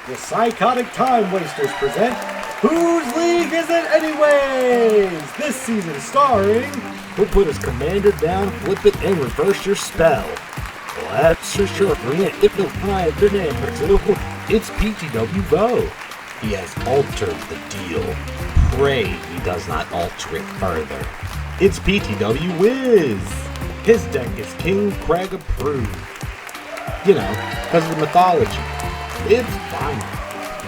The Psychotic Time Wasters present Whose League Is It Anyways? This season starring Who Put His Commander Down, Flip It, and Reverse Your Spell. Well, that's for sure. Bring it if you'll find the name for two. It's PTW Vo. He has altered the deal. Pray he does not alter it further. It's PTW Wiz. His deck is King Crag approved. You know, because of the mythology. It's final.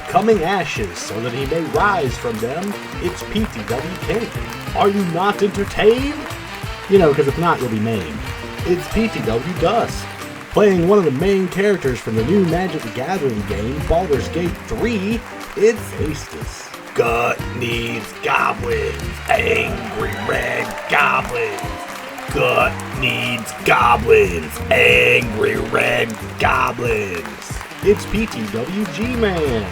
Becoming ashes so that he may rise from them. It's PTW King. Are you not entertained? You know, because if not, you'll be maimed. It's PTW Dusk. Playing one of the main characters from the new Magic the Gathering game, Baldur's Gate 3, it's Astus. Gut needs goblins. Angry red goblins. Gut needs goblins. Angry red goblins. It's PTW G-Man.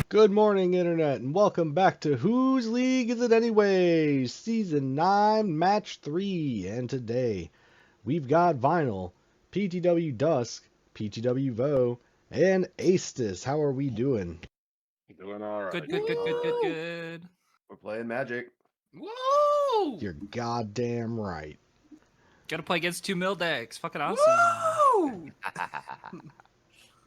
Good morning, Internet, and welcome back to Whose League Is It Anyways? Season 9, Match 3. And today, we've got Vinyl, PTW Dusk, PTW Vo, and Astus. How are we doing? Doing all right. Good. We're playing Magic. Woo! You're goddamn right. Gotta play against two mill decks. Fucking awesome. Woo!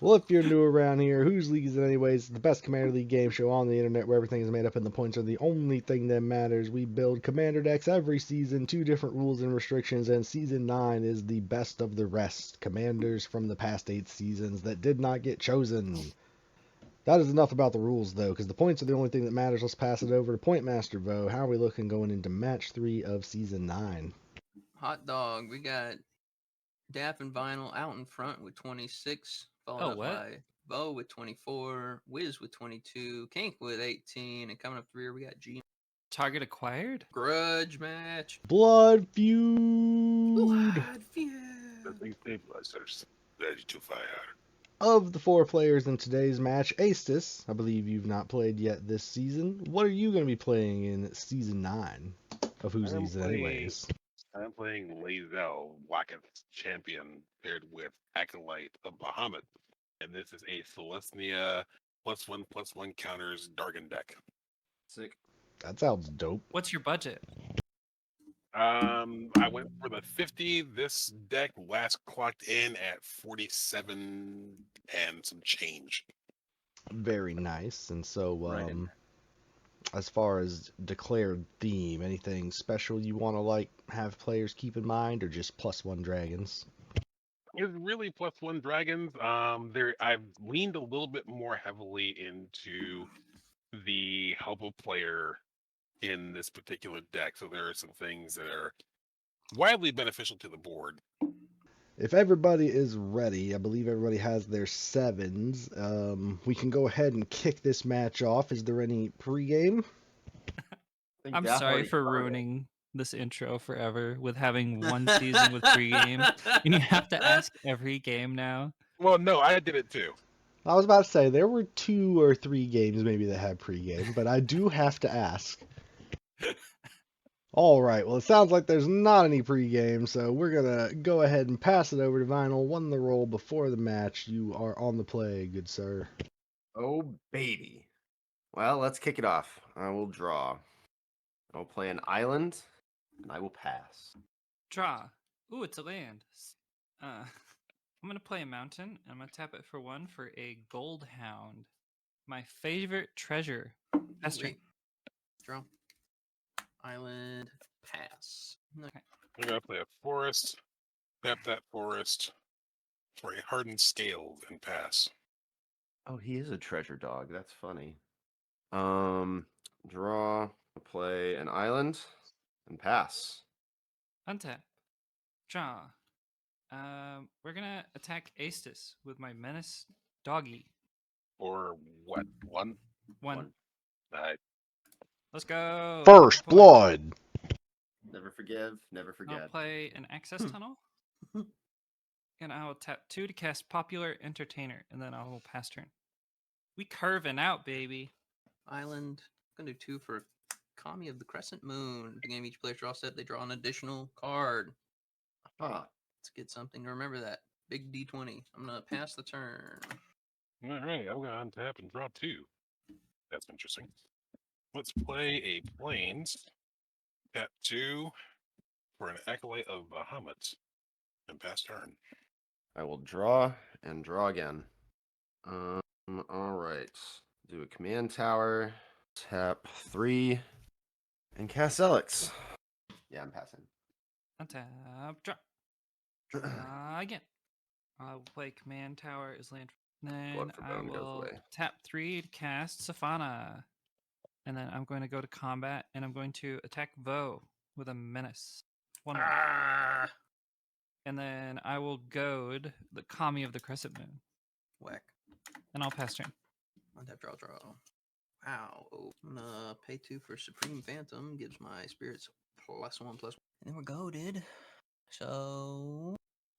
Well, if you're new around here, Whose League Is It Anyways? It's the best Commander League game show on the internet where everything is made up and the points are the only thing that matters. We build Commander decks every season, 2 different rules and restrictions, and Season 9 is the best of the rest. Commanders from the past 8 seasons that did not get chosen. That is enough about the rules, though, because the points are the only thing that matters. Let's pass it over to Point Master Vo. How are we looking going into Match 3 of Season 9? Hot dog. We got Dap and Vinyl out in front with 26, followed up by Bo with 24, Wiz with 22, Kink with 18, and coming up the rear we got G. Target acquired? Grudge match. Blood Feud! Nothing stabilizers. Ready to fire. Of the 4 players in today's match, Astus, I believe you've not played yet this season. What are you going to be playing in Season 9 of Whose League Is It Anyways? I'm playing Lazel, Wacketh Champion, paired with Acolyte of Bahamut. And this is a Celestia +1/+1 counters Dargon deck. Sick. That sounds dope. What's your budget? I went for the 50. This deck last clocked in at 47 and some change. Very nice. And so, Right in. as far as declared theme, anything special you want to have players keep in mind, or just +1 dragons? It's really +1 dragons. I've leaned a little bit more heavily into the help of player in this particular deck, so there are some things that are widely beneficial to the board. If everybody is ready, I believe everybody has their 7s. We can go ahead and kick this match off. Is there any pregame? I'm sorry for ruining this intro forever with having one season with pregame. And you have to ask every game now. Well, no, I did it too. I was about to say, there were 2 or 3 games maybe that had pregame, but I do have to ask. All right, well, it sounds like there's not any pregame, so we're going to go ahead and pass it over to Vinyl. Won the roll before the match. You are on the play, good sir. Oh, baby. Well, let's kick it off. I will draw. I'll play an island, and I will pass. Draw. Ooh, it's a land. I'm going to play a mountain. I'm going to tap it for 1 for a gold hound. My favorite treasure. Esther. Draw. Island. Pass. Okay. I'm going to play a forest, tap that forest for a hardened scale and pass. Oh, he is a treasure dog. That's funny. Draw. I'll play an island, and pass. Untap. Draw. We're gonna attack Astus with my menace doggy. Or what? 1? 1. Alright. Let's go. First blood. Never forgive, never I'll forget. play an access tunnel. And I will tap 2 to cast Popular Entertainer, and then I will pass turn. We curving out, baby. Island. I'm gonna do 2 for Kami of the Crescent Moon. At the beginning of each player's draw step, they draw an additional card. Ah, Let's get something to remember that. Big D20. I'm gonna pass the turn. All right, I'm gonna untap and draw 2. That's interesting. Let's play a Plains. Tap 2 for an Acolyte of Bahamut. And pass turn. I will draw and draw again. All right. Do a command tower. Tap 3 and cast Alex. Yeah, I'm passing. Untap, draw again. I'll play command tower as land. Then Blood for I Bone goes will away. tap 3 to cast Safana. And then I'm going to go to combat and I'm going to attack Vo with a menace. 1 1. Ah, And then I will goad the Kami of the Crescent Moon. whack. And I'll pass turn. Untap, draw. Wow. I'm gonna pay 2 for Supreme Phantom. Gives my spirits +1/+1. And then we're goaded. So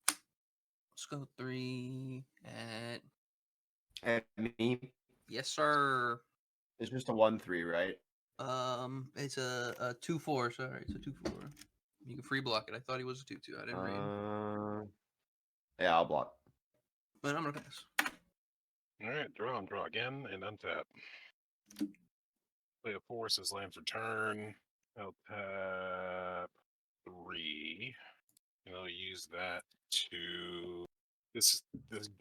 let's go 3 at. And me, Yes, sir. it's just a 1/3, right? It's a 2/4. Sorry, it's a 2/4. You can free block it. I thought he was a 2/2. I didn't read. Yeah, I'll block. But I'm gonna pass. All right, draw and draw again and untap. Play a force as land for turn. I'll tap 3. And I'll use that to. This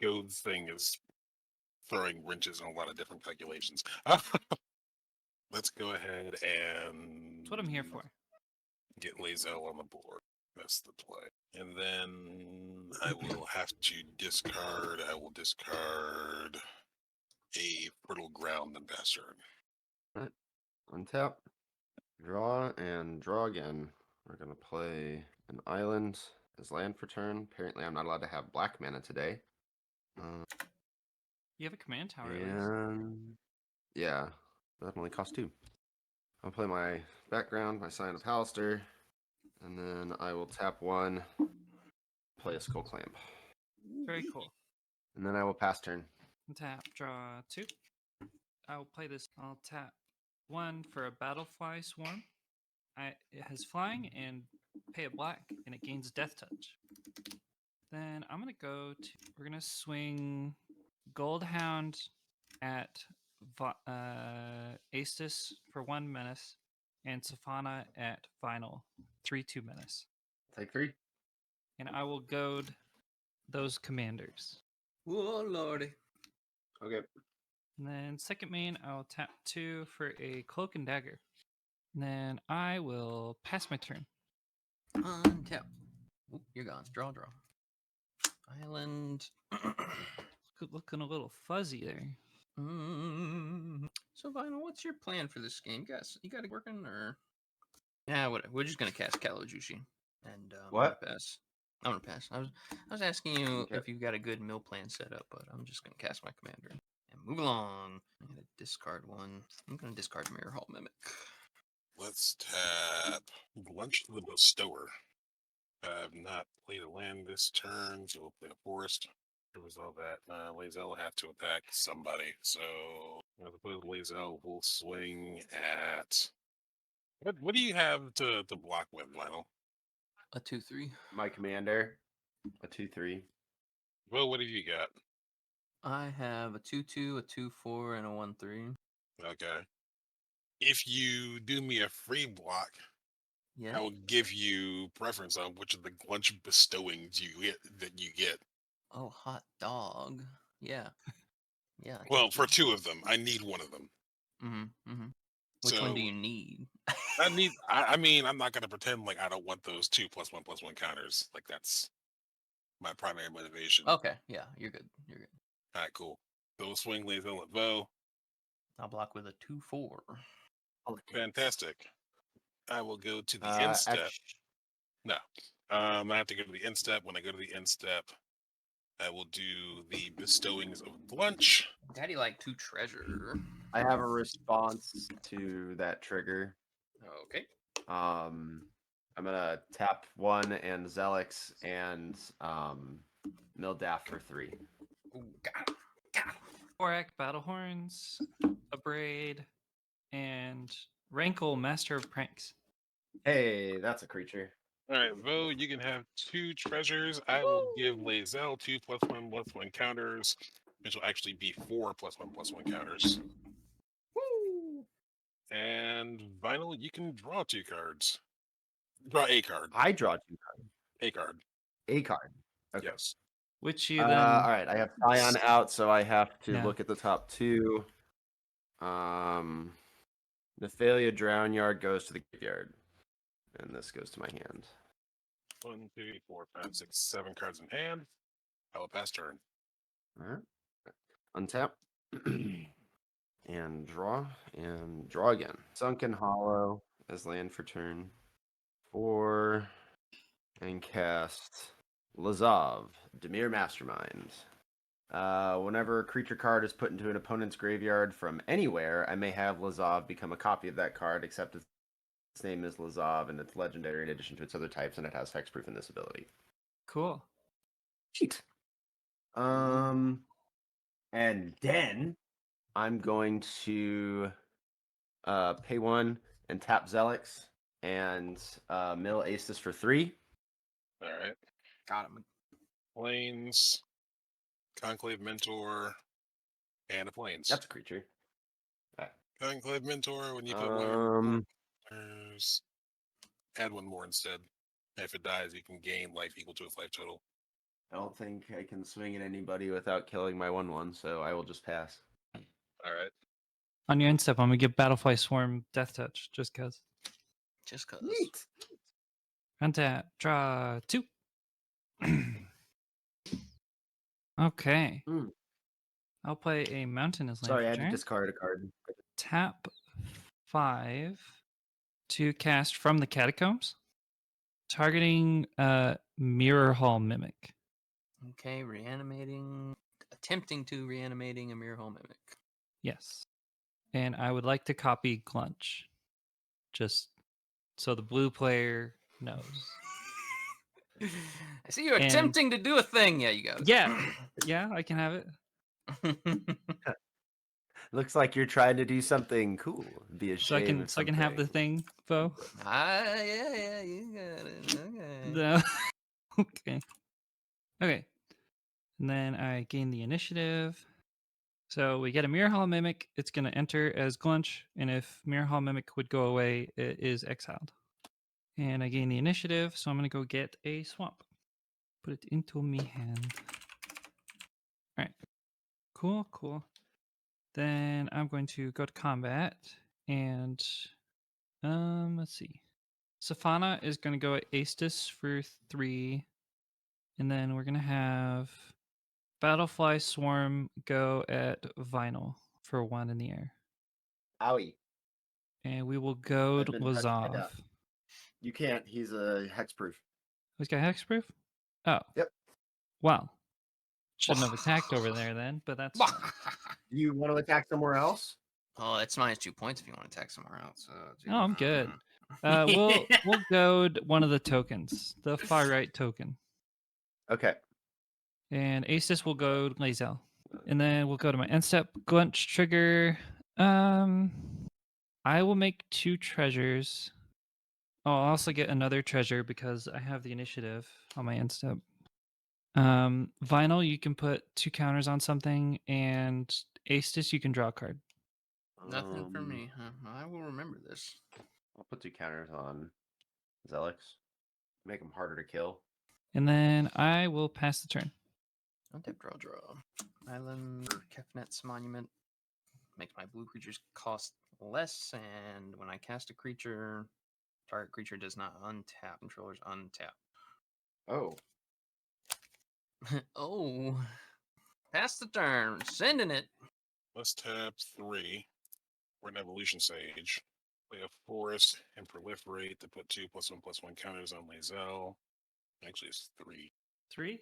goad thing is throwing wrenches in a lot of different calculations. Let's go ahead and. That's what I'm here for. Get Lazel on the board. That's the play. And then I will have to discard. I will discard a fertile ground and pass turn. Untap, draw, and draw again. We're going to play an island as land for turn. Apparently, I'm not allowed to have black mana today. You have a command tower at least. And yeah, that only costs 2. I'll play my background, my Sign of Halaster, and then I will tap 1, play a Skull Clamp. Very cool. And then I will pass turn. Tap, draw 2. I'll play this. I'll tap 1 for a Battlefly Swarm. It has flying and pay a black, and it gains Death Touch. Then I'm going to go to. We're going to swing Goldhound at Aestus for 1 menace, and Safana at Final 3/2 menace. Take 3. And I will goad those commanders. Oh lordy. Okay. And then second main, I'll tap 2 for a Cloak and Dagger. And then I will pass my turn. Untap. Oop, you're gone. Draw. Island. Looking a little fuzzy there. So, Vinyl, what's your plan for this game? You got it working, or? Yeah, whatever. We're just gonna cast Kalojushi, and What? I'm gonna pass. I was asking you Okay. if you've got a good mill plan set up, but I'm just gonna cast my commander and move along. I'm gonna discard 1. I'm gonna discard Mirror Hall Mimic. Let's tap Lunch to the Bestower. I have not played a land this turn, so we'll play a forest. There was all that. Lazel will have to attack somebody. So I suppose Lazel will swing at. What do you have to block with, Lionel? A 2/3. My commander, a 2/3. Well, what have you got? I have a 2/2, a 2/4, and a 1/3. Okay. If you do me a free block, Yeah. I will give you preference on which of the lunch bestowings you get. Oh, hot dog. Yeah. Yeah. Well, for 2 of them, I need 1 of them. Which one do So- you need? I mean, I'm not gonna pretend like I don't want those 2 +1/+1 counters. Like that's my primary motivation. Okay. Yeah, you're good. All right, cool. So we'll swing Lazel at Vo. I'll block with a 2/4. Fantastic. I will go to the end step. No. I have to go to the end step. When I go to the end step, I will do the bestowings of lunch. Daddy like 2 treasure. I have a response to that trigger. Okay. I'm gonna tap 1 and Zelix and Mildaf for 3. Ooh, got him. 4-act Battlehorns, a Braid, and Rankle, Master of Pranks. Hey, that's a creature. All right, Vo, you can have 2 treasures. I will give Lazel 2 +1/+1 counters. which will actually be 4 +1/+1 counters. Woo! And Vinyl, you can draw 2 cards. Draw a card. I draw 2 cards. A card. A card. Okay. Yes. Which you All then. right, I have Scion out, so I have to Yeah. look at the top 2. Nephalia Drownyard goes to the graveyard, and this goes to my hand. 1, 2, 3, 4, 5, 6, 7 cards in hand. I will pass turn. All right. Untap. and draw again. Sunken Hollow as land for turn 4, and cast Lazav, Dimir Mastermind. Whenever a creature card is put into an opponent's graveyard from anywhere, I may have Lazav become a copy of that card, except its name is Lazav and it's legendary in addition to its other types, and it has hexproof in this ability. Cool. Cheat. And then I'm going to pay 1 and tap Zelix and mill Aestus for 3. All right. Got him. Plains, Conclave Mentor, and a Plains. That's a creature. Conclave Mentor, when you put one, Um, add 1 more instead. If it dies, you can gain life equal to its life total. I don't think I can swing at anybody without killing my 1/1, so I will just pass. All right. On your end step, I'm gonna give Battlefly Swarm Death Touch, just cause. Just cause. Neat. Untap. Draw 2. Okay. Mm. I'll play a Mountainous Land. Sorry, I for had to turn. discard a card. Tap 5 to cast From the Catacombs, targeting Mirror Hall Mimic. Okay, attempting to reanimating a Mirror Hall Mimic. Yes. And I would like to copy Glunch, just so the blue player knows. I see you're And- attempting to do a thing. Yeah, you got it. Yeah, I can have it. Looks like you're trying to do something cool. Be So I ashamed. can have the thing, Bo. Yeah, you got it. Okay. No. Okay. Okay. And then I gain the initiative. So we get a Mirror Hall Mimic. It's going to enter as Glunch. And if Mirror Hall Mimic would go away, it is exiled. And I gain the initiative. So I'm going to go get a Swamp. Put it into me hand. All right. Cool. Then I'm going to go to combat. And let's see. Safana is going to go at Aestus for 3. And then we're going to have Battlefly Swarm go at Vinyl for 1 in the air. Owie. And we will go I've to been touched by Lazav. death. You can't. He's a hexproof. He's got hexproof? Oh. Yep. Wow. Shouldn't have attacked over there then, but that's fine. Do you want to attack somewhere else? Oh, it's -2 points if you want to attack somewhere else. Oh, I'm good. We'll goad one of the tokens, the far right token. Okay. And Aestus will goad Lazel. And then we'll go to my end step. Glunch trigger. I will make 2 treasures. Oh, I'll also get another treasure because I have the initiative on my end step. Vinyl, you can put 2 counters on something, and Aestus, you can draw a card. Nothing for me, huh? I will remember this. I'll put 2 counters on Zelix. Make him harder to kill. And then I will pass the turn. Untap, draw. Island, Kefnet's Monument. Makes my blue creatures cost less, and when I cast a creature, target creature does not untap. Controllers untap. Oh. Oh. Pass the turn. Sending it. Let's tap 3. We're an Evolution Sage. Play a Forest and Proliferate to put 2 +1/+1 counters on Lazel. Actually, it's 3. 3?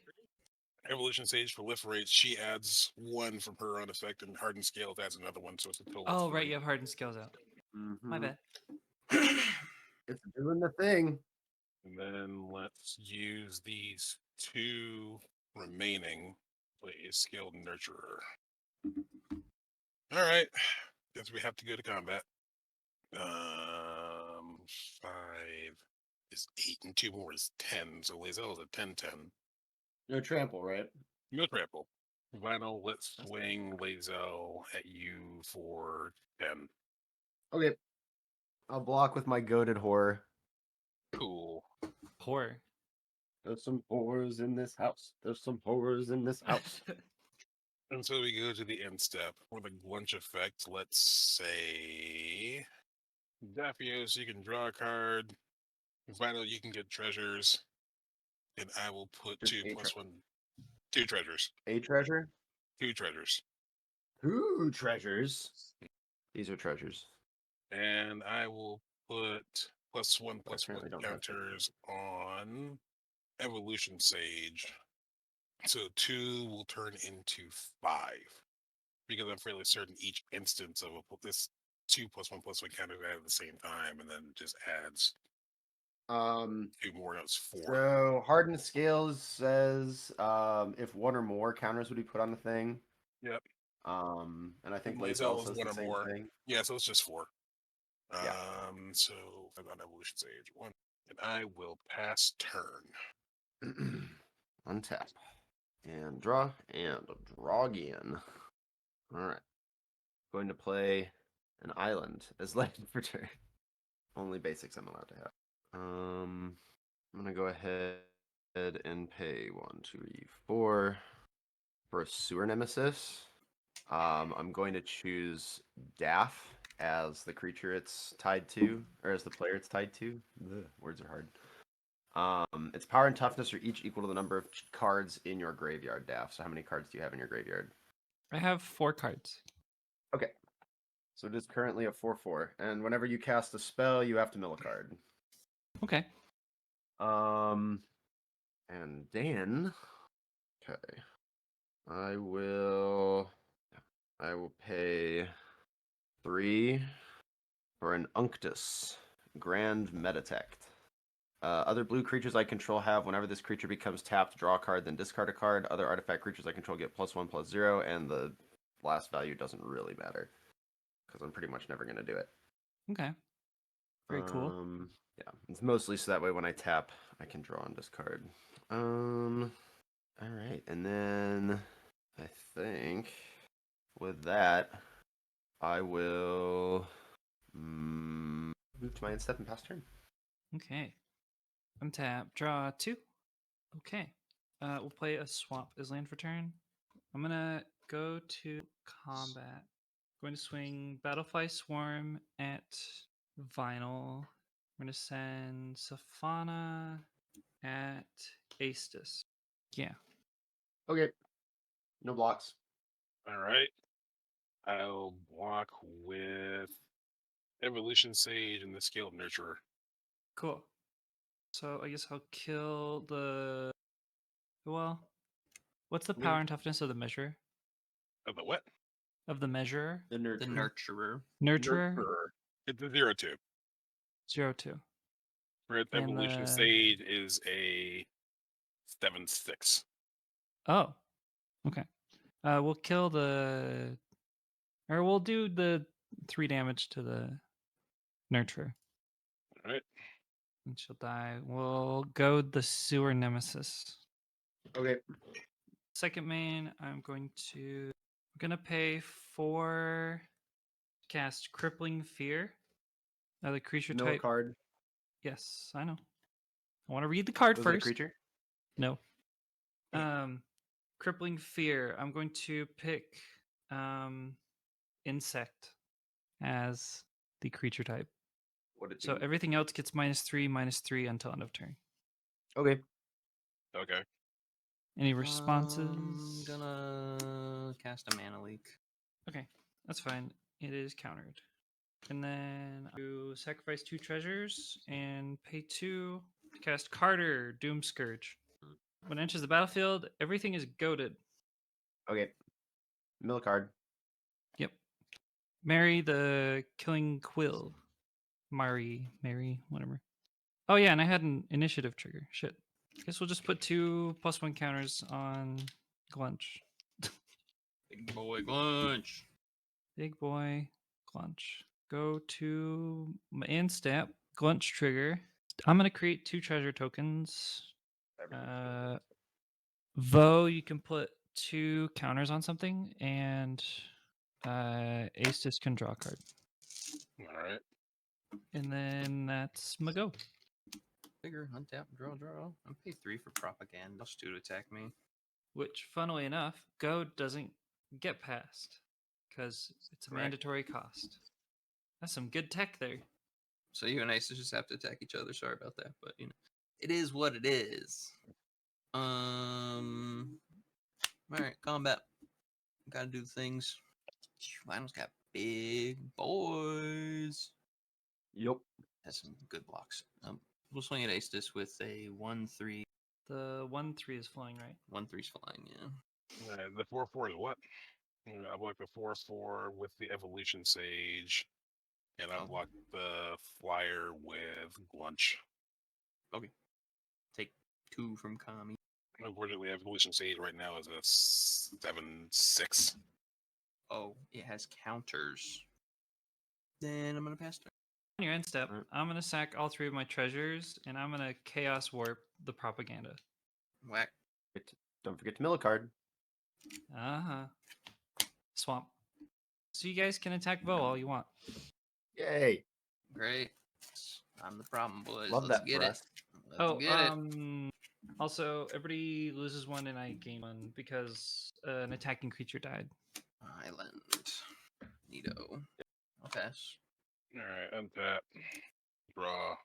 Evolution Sage proliferates. She adds 1 from her own effect, and Hardened Scales adds another 1, so it's a total. Oh, of right, 3. you have Hardened Scales out. My bad. It's doing the thing. And then let's use these 2 remaining. Play a Skilled Nurturer. All right. Guess we have to go to combat. 5 is 8, and 2 more is 10. So Lazel is a 10/10. No trample, right? No trample. Vinyl, let's swing Lazel at you for 10. Okay. I'll block with my goaded horror. Cool. Horror. There's some horrors in this house. There's some horrors in this house. And so we go to the end step. For the glunch effect, let's say Daphios, you can draw a card. Vinyl, you can get treasures. And I will put Just 2 a plus 1. 2 treasures. A treasure? 2 treasures. 2 treasures. These are treasures. And I will put +1 But I currently don't have counters on Evolution Sage. So 2 will turn into 5. Because I'm fairly certain each instance of this 2 +1 +1 counter at the same time, and then just adds 2 more. That's 4. So hardened scales says if one or more counters would be put on the thing. Yep. And I think Lazel Lazel is says one the or same more. thing. Yeah, so it's just 4. Yeah. So I've got Evolution Sage 1, and I will pass turn. Untap. And draw again. Alright. Going to play an island as legend for turn. Only basics I'm allowed to have. I'm gonna go ahead and pay 1, 2, 3, 4 for a sewer nemesis. I'm going to choose Daff as the creature it's tied to, or as the player it's tied to. Ugh, words are hard. Its power and toughness are each equal to the number of cards in your graveyard, Daff. So how many cards do you have in your graveyard? I have 4 cards. Okay. So it is currently a 4/4, and whenever you cast a spell, you have to mill a card. Okay. And then, okay, I will pay 3 for an Unctus Grand Meditect. Other blue creatures I control have, whenever this creature becomes tapped, draw a card, then discard a card. Other artifact creatures I control get +1/+0, and the last value doesn't really matter because I'm pretty much never going to do it. Okay. Very cool. Yeah, it's mostly so that way when I tap, I can draw and discard. All right, and then I think with that, I will move to my end step and pass turn. Okay. Untap. Draw 2. Okay. We'll play a swamp as land for turn. I'm gonna go to combat. Going to swing Battlefly Swarm at Vinyl. We're gonna send Safana at Astus. Yeah. Okay, no blocks. All right. I'll block with Evolution Sage and the Scaled Nurturer. Cool. So I guess I'll kill the. Well, what's the power and toughness of the measure? Of the what? Of the measure? The The nurturer. Nurturer? It's a 0/2. 0/2. Whereas And Evolution Sage is a 7/6. Oh. Okay. We'll kill the. Or we'll do the 3 damage to the nurturer. All right. And she'll die. We'll go the sewer nemesis. Okay. Second main, I'm gonna pay 4 to cast Crippling Fear. The creature Mill type. card. Yes, I know. I want to read the card Was it a first. creature? No. Crippling Fear. I'm going to pick Insect as the creature type. What it So do? everything else gets -3/-3 until end of turn. Okay. Okay. Any responses? I'm gonna cast a mana leak. Okay, that's fine. It is countered. And then you sacrifice 2 treasures and pay 2 to cast Carter, Doom Scourge. When it enters the battlefield, everything is goaded. Okay. Mill card. Yep. Marry the Killing Quill. Mary, whatever. Oh yeah, and I had an initiative trigger. Shit. Guess we'll just put 2 +1 counters on Glunch. Big boy lunch. Big boy Glunch. Go to my end step. Glunch trigger. I'm gonna create 2 treasure tokens. Vo, you can put 2 counters on something, and Aestus can draw a card. All right. And then that's my go. Figure, untap, draw. I'm pay 3 for propaganda. Plus 2 to attack me. Which, funnily enough, go doesn't get past because it's a Correct. mandatory cost. That's some good tech there. So you and Ace just have to attack each other. Sorry about that, but it is what it is. All right, combat. Gotta do things. Lionel's got big boys. Yep. Has some good blocks. We'll swing at Aestus with a 1/3. The 1/3 is flying, right? 1/3's flying, yeah. The 4/4 is what? I block the 4/4 with the Evolution Sage, and I block the flyer with Glunch. Okay. Take 2 from Kami. Unfortunately, Evolution Sage right now is a 7/6. Oh, it has counters. Then I'm gonna pass turn. On your end step, Alright. I'm gonna sack all 3 of my treasures, and I'm gonna Chaos Warp the propaganda. Whack. Don't forget to mill a card. Swamp. So you guys can attack Vo all you want. Yay! Great. I'm the problem, boys. Love Let's that get for it. us. Let's get it. Also, everybody loses 1 and I gain 1 because an attacking creature died. Island. Neato. I'll pass. All right, untap. Draw.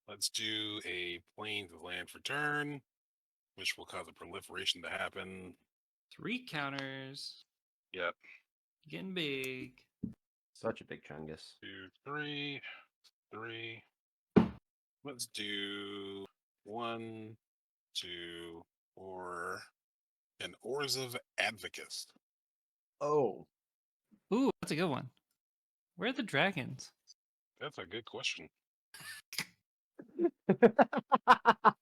Let's do a Plains of Land for turn, which will cause a proliferation to happen. 3 counters. Yep. Getting big. Such a big chungus. 2, 3, 3. Let's do 1, 2, 4, and Oars of Advocist. Oh. Ooh, that's a good one. Where are the dragons? That's a good question.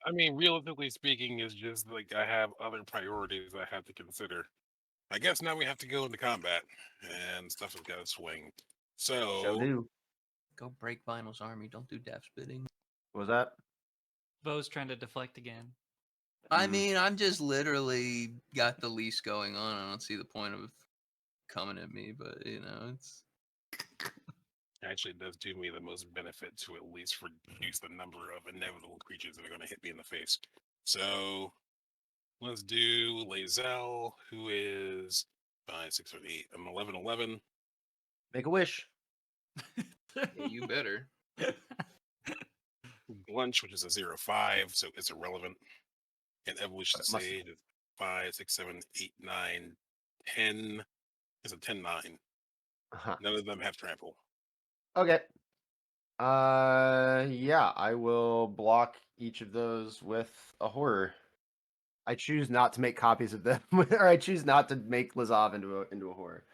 I mean, realistically speaking, it's just like I have other priorities I have to consider. I guess now we have to go into combat, and stuff has got to swing. So, do. Go break Vinyl's army. Don't do death spitting. What was that? Vo's trying to deflect again. I mean, I'm just literally got the least going on. I don't see the point of coming at me, but it's. actually, it does do me the most benefit to at least reduce the number of inevitable creatures that are going to hit me in the face. So, let's do Lae'zel, who is 5, 6, 7, 8. I'm 11/11. Make a wish. Yeah, you better. Lunch, which is a 0/5, so it's irrelevant. And Evolution Sage is 5, 6, 7, 8, 9, 10. It's a 10/9. Uh-huh. None of them have trample. Okay. Yeah, I will block each of those with a horror. I choose not to make copies of them, or I choose not to make Lazav into a horror.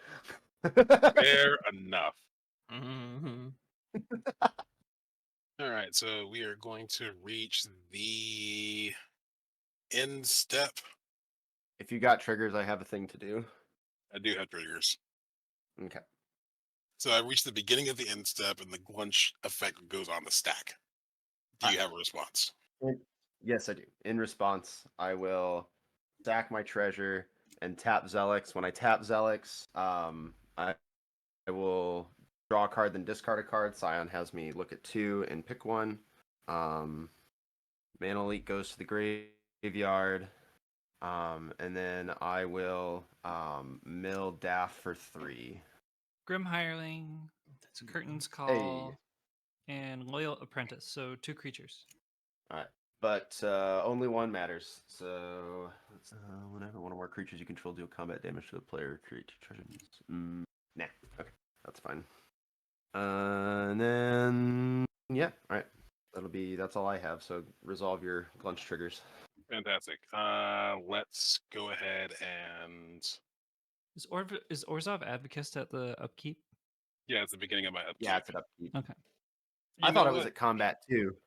Fair enough. Mm-hmm. All right, so we are going to reach the end step. If you got triggers, I have a thing to do. I do have triggers. Okay. So I reached the beginning of the end step, and the Glunch effect goes on the stack. Do you have a response? Yes, I do. In response, I will stack my treasure and tap Zelix. When I tap Zelix, I will draw a card, then discard a card. Scion has me look at 2 and pick 1. Mana Leak goes to the graveyard. And then I will mill Daff for 3. Grim Hireling, That's a good Curtain's Call, Hey. and Loyal Apprentice. So 2 creatures. Alright. But only 1 matters. So whenever one or more creatures you control deal combat damage to the player, create 2 treasures. Nah. Okay. That's fine. And then yeah, alright. That's all I have. So resolve your Glunch triggers. Fantastic. Let's go ahead and Is Orzhov Advocist at the upkeep? yeah, it's the beginning of my upkeep. Yeah, it's an upkeep. Okay. I thought it was at combat too.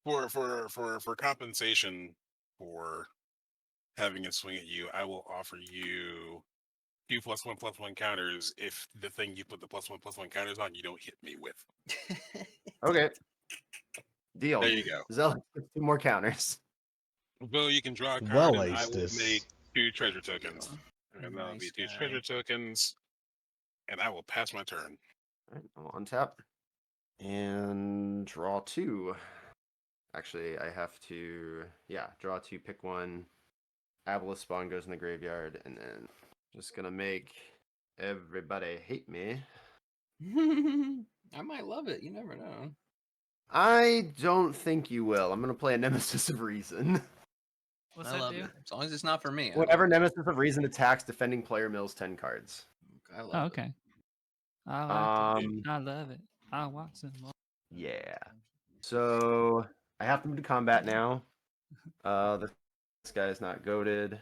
For compensation for having it swing at you, I will offer you 2 +1/+1 counters if the thing you put the +1/+1 counters on you don't hit me with. Okay. Deal. There you go. Zelix gets 2 more counters. Well, you can draw a card, Well, and I will Aestus. make 2 treasure tokens. And that'll be Nice 2 guy. treasure tokens. And I will pass my turn. All right, I'll untap and draw 2. Actually, I have to, draw 2, pick 1. Aboleth spawn goes in the graveyard, and then just gonna make everybody hate me. I might love it. You never know. I don't think you will. I'm gonna play a Nemesis of Reason. What's I that love do? it. As long as it's not for me. Whatever Nemesis of Reason attacks, defending player mills 10 cards. I love Oh, it. okay. I like it. Um, I love it. I want some more. yeah. So I have to move to combat now. This guy is not goaded.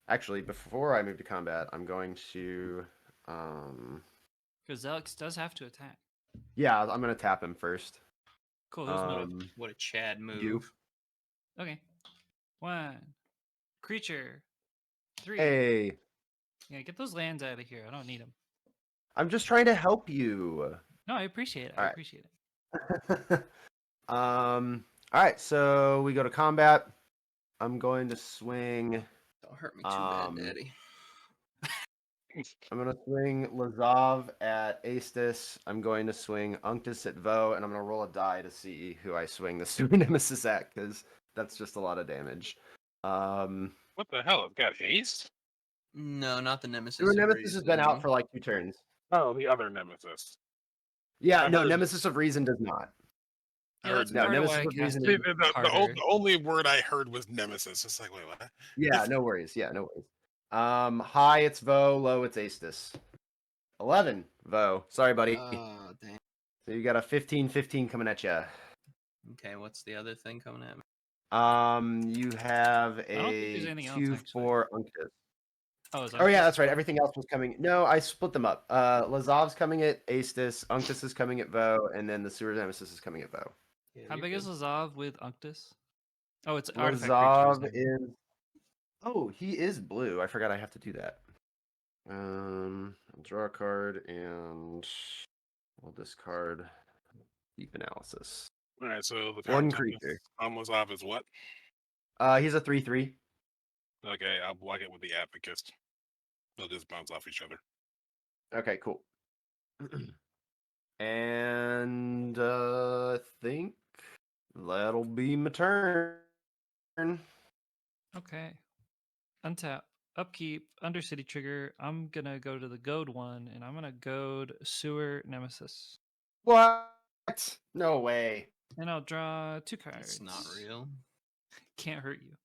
Actually, before I move to combat, I'm going to Because Zelix does have to attack. yeah, I'm gonna tap him first. Cool. Who's moving? What a Chad move. You. Okay. 1 creature. 3. Hey, Yeah, get those lands out of here. I don't need them. I'm just trying to help you. No, I appreciate it. I Alright. appreciate it. All right, so we go to combat. I'm going to swing. Don't hurt me too bad, Um, Daddy. I'm going to swing Lazav at Astis. I'm going to swing Unctus at Vo, and I'm going to roll a die to see who I swing the Super Nemesis at, because that's just a lot of damage. What the hell? It got haste? No, not the Nemesis. Super of Nemesis has been out Reason. for like 2 turns. Oh, the other Nemesis. Yeah, I no, heard- Nemesis of Reason does not. Yeah, that's no, part of Nemesis why I of Reason cast is- it The harder. only word I heard was Nemesis. It's like, wait, what? Yeah, no worries. Yeah, no worries. High, it's Vo. Low, it's Astis. 11, Vo. Sorry, buddy. Oh, damn. So you got a 15-15 coming at you. Okay, what's the other thing coming at me? You have don't think there's a anything else, 2/4 Unctus. Oh, is Oh yeah, Unctus that's right. fine? Everything else was coming. No, I split them up. Lazav's coming at Astis, Unctus is coming at Vo, and then the Sewer Nemesis is coming at Vo. Yeah, How you're big is good. Lazav with Unctus? Oh, it's artifact Lazav creatures. is. Oh, he is blue. I forgot I have to do that. I'll draw a card and I'll discard Deep Analysis. All right, so the One power creature. almost off is what? He's a 3/3. Okay, I'll block it with the Advocate. They'll just bounce off each other. Okay, cool. And I think that'll be my turn. Okay. Untap. Upkeep. Undercity trigger. I'm gonna go to the goad one, and I'm gonna goad Sewer Nemesis. What? No way. And I'll draw 2 cards. It's not real. Can't hurt you.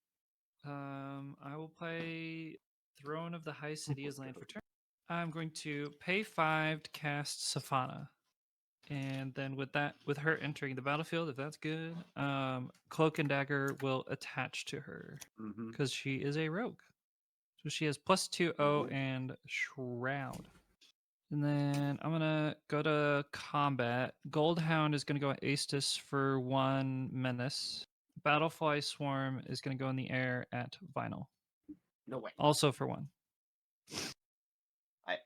I will play Throne of the High City as land for turn. I'm going to pay 5 to cast Safana. And then with her entering the battlefield, if that's good, Cloak and Dagger will attach to her Mm-hmm. because she is a rogue. So she has +2/0 and Shroud. And then I'm gonna go to combat. Goldhound is gonna go at Astis for 1 menace. Battlefly Swarm is gonna go in the air at Vinyl, No way. also for 1. Alright.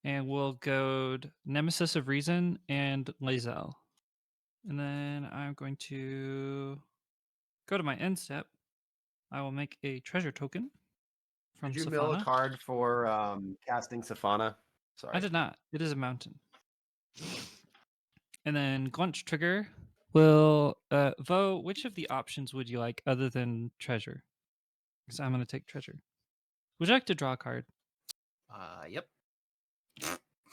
And we'll goad Nemesis of Reason and Lazel. And then I'm going to go to my end step. I will make a treasure token from Did you mill a Safana. card for casting Safana? Sorry. I did not. It is a mountain. And then Glunch trigger will Vo, which of the options would you like other than treasure? Because I'm gonna take treasure. Would you like to draw a card? Yep.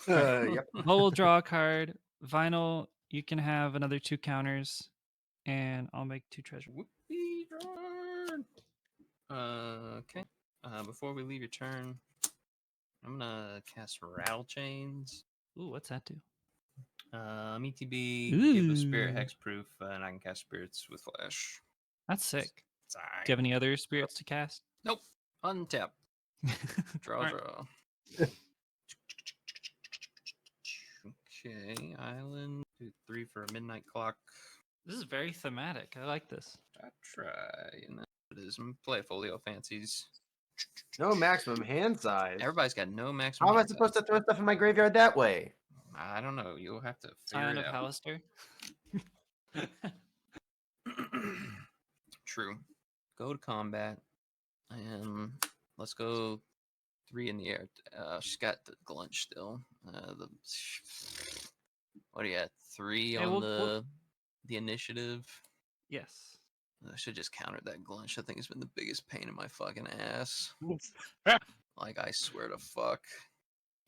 Yep. Vo will draw a card. Vinyl, you can have another 2 counters, and I'll make 2 treasure. Whoopee darn. Okay. Before we leave your turn, I'm gonna cast Rattle Chains. Ooh, what's that do? ETB, give a Spirit Ooh. Hexproof, and I can cast Spirits with Flash. That's sick. It's Do you have any other spirits to cast? Nope. Untap. Draw, Alright. draw. Okay, Island. Do 3 for a Midnight Clock. This is very thematic. I like this. I try. And it is. Play Folio Fancies. No maximum hand size. Everybody's got no maximum. How am I hand supposed size. to throw stuff in my graveyard that way? I don't know. You'll have to figure Scion it of out. Hallister. True. Go to combat. And Let's go 3 in the air. She's got the glunch still. What do you got? 3 Hey, on we'll- the initiative. Yes. I should just counter that glunch. I think it's been the biggest pain in my fucking ass. Like, I swear to fuck.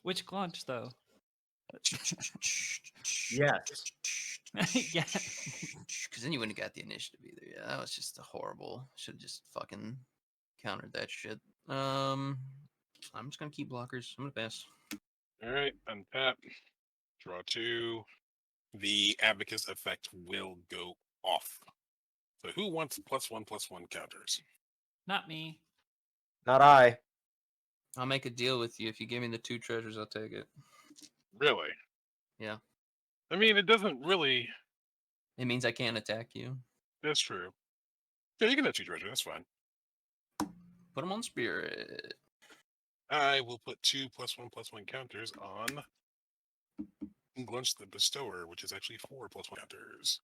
Which glunch though? Yes. Yeah. Because then you wouldn't have got the initiative either. Yeah, that was just horrible. Should have just fucking countered that shit. I'm just gonna keep blockers. I'm gonna pass. All right, untap. Draw 2. The Abacus effect will go off. So who wants +1/+1 counters? Not me. Not I. I'll make a deal with you. If you give me the 2 treasures, I'll take it. Really? Yeah. I mean, it doesn't really. It means I can't attack you. That's true. Yeah, you can have 2 treasures. That's fine. Put them on spirit. I will put 2 +1/+1 counters on Glunch the Bestower, which is actually 4 +1 counters.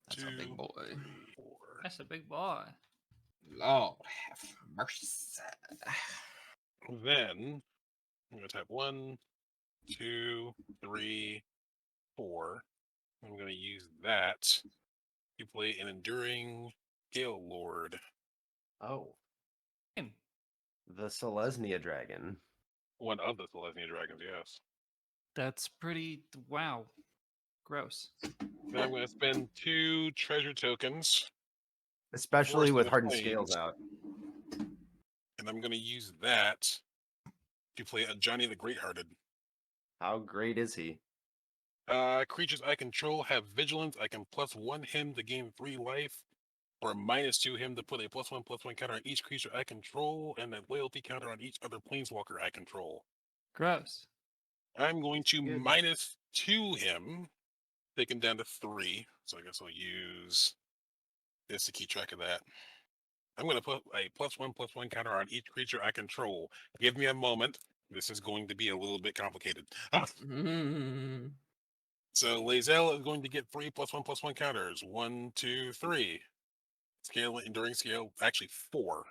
That's a big 2, boy. 3, 4. That's a big boy. Lord have mercy. Then I'm going to type 1, 2, 3, 4. I'm going to use that to play an Enduring Gale Lord. Oh, Him. the Selesnya dragon. One of the Selesnya dragons, yes. That's pretty. Wow. Gross. Then I'm going to spend 2 treasure tokens, Especially Force with of the hardened Flames. scales out. and I'm going to use that to play a Johnny the Greathearted. How great is he? Creatures I control have vigilance. I can +1 him to gain 3 life, or -2 him to put a +1/+1 counter on each creature I control, and a loyalty counter on each other planeswalker I control. Gross. I'm going to Good. -2 him, take him down to 3. So I guess I'll use this to keep track of that. I'm going to put a +1/+1 counter on each creature I control. Give me a moment. This is going to be a little bit complicated. So Lae'zel is going to get 3 +1/+1 counters. 1, 2, 3. Scale, enduring scale, actually 4.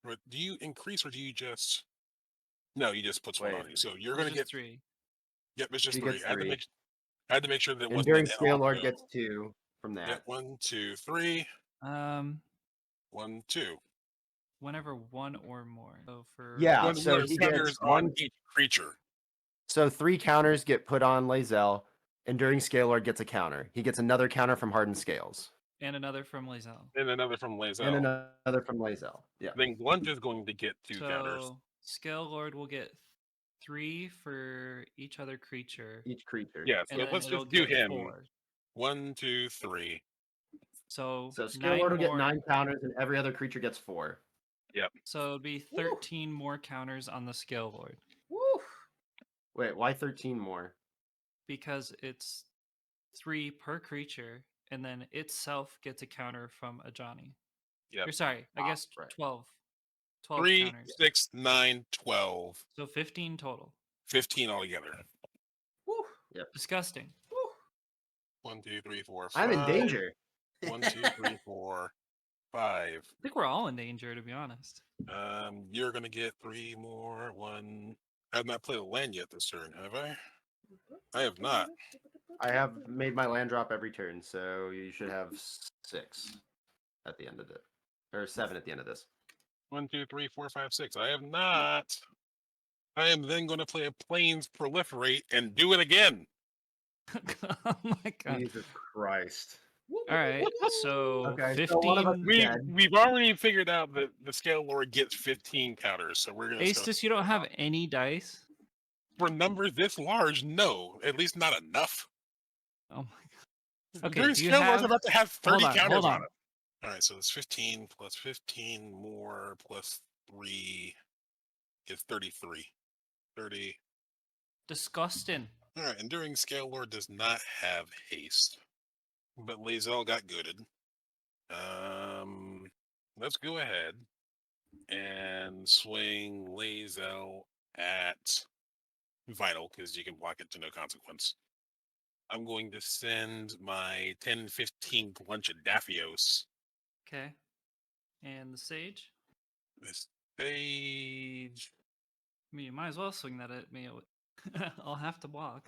But do you increase or do you just? No, you just puts 1 Wait. on you. So you're It's going to just get. 3. Yep, it's just He 3. gets I had to 3. make. I had to make sure that it wasn't Enduring an Scale Lord auto. gets 2 from that. Yep, 1, 2, 3. 1, 2. Whenever 1 or more. So for Yeah, One so more he counters gets on 1. each creature. So 3 counters get put on Lae'zel. Enduring Scale Lord gets a counter. He gets another counter from Hardened Scales. and another from Lae'zel. And another from Lae'zel. And another from Lae'zel. Yeah. Then Glunch is going to get 2 counters. So Scale Lord will get 3 for each other creature. Each creature. Yeah, And so then let's it'll just do get him. 4. 1, 2, 3. So Scale 9 Lord will get more. 9 counters and every other creature gets 4. Yep. So it'd be 13 more counters on the Scale Lord Woo! Wait, why 13 more? because it's 3 per creature, and then itself gets a counter from a Johnny. Yep. Or sorry, I guess right. 12. 12 3, counters. 6, 9, 12. So 15 total. 15 altogether. Woo! Yep. Disgusting. 1, 2, 3, 4, 5. I'm in danger. 1, 2, 3, 4, 5. I think we're all in danger, to be honest. You're gonna get 3 more. 1. I have not played a land yet this turn, have I? I have not. I have made my land drop every turn, so you should have 6 at the end of it. Or 7 at the end of this. 1, 2, 3, 4, 5, 6. I have not. I am then going to play a Plains Proliferate and do it again. Oh my god. Jesus Christ. All right, so Okay, 15. so one of us is dead. We've already figured out that the Scale Lord gets 15 counters, so we're gonna. Aestus, you don't have any dice? For numbers this large, no, at least not enough. Oh my god. Okay, Their do you Scale Lord's have... about to have 30 Hold on, counters hold on on. it. All right, so it's 15 plus 15 more plus 3 is 33. 30. Disgusting. All right, Enduring Scale Lord does not have haste, but Lae'zel got gooded. Let's go ahead and swing Lae'zel at Vital because you can block it to no consequence. I'm going to send my 10-15 Glunch at Daphios. Okay. And the Sage? This Sage. I mean, you might as well swing that at me. I'll have to block.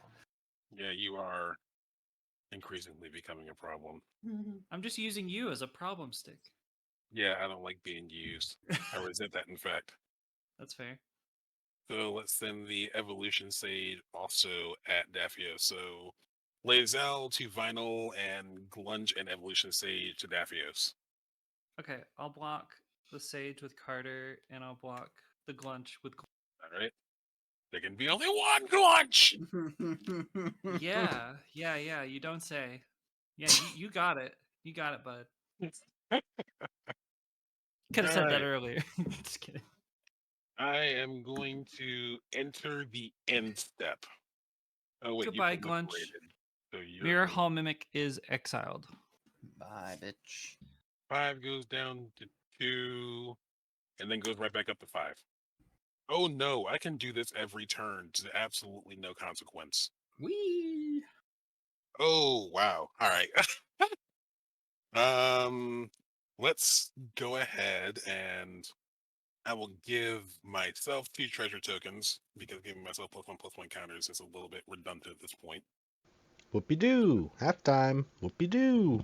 Yeah, you are increasingly becoming a problem. I'm just using you as a problem stick. Yeah, I don't like being used. I resent that, in fact. That's fair. So let's send the Evolution Sage also at Daffio. So Lae'zel to Vinyl and Glunge and Evolution Sage to Daphios. Okay, I'll block the Sage with Carter, and I'll block the Glunch with. All right. There can be only one Glunch! Yeah. You don't say. Yeah, you got it. You got it, bud. Could have said that earlier. Just kidding. I am going to enter the end step. Oh, wait, Goodbye, you Glunch. proliferated. So Mirror Hall Mimic is exiled. Bye, bitch. 5 goes down to 2, and then goes right back up to 5. Oh no, I can do this every turn to absolutely no consequence. Wee. Oh wow. All right. Let's go ahead and I will give myself 2 treasure tokens because giving myself +1/+1 counters is a little bit redundant at this point. Whoopie-doo. Halftime. Whoopie-doo.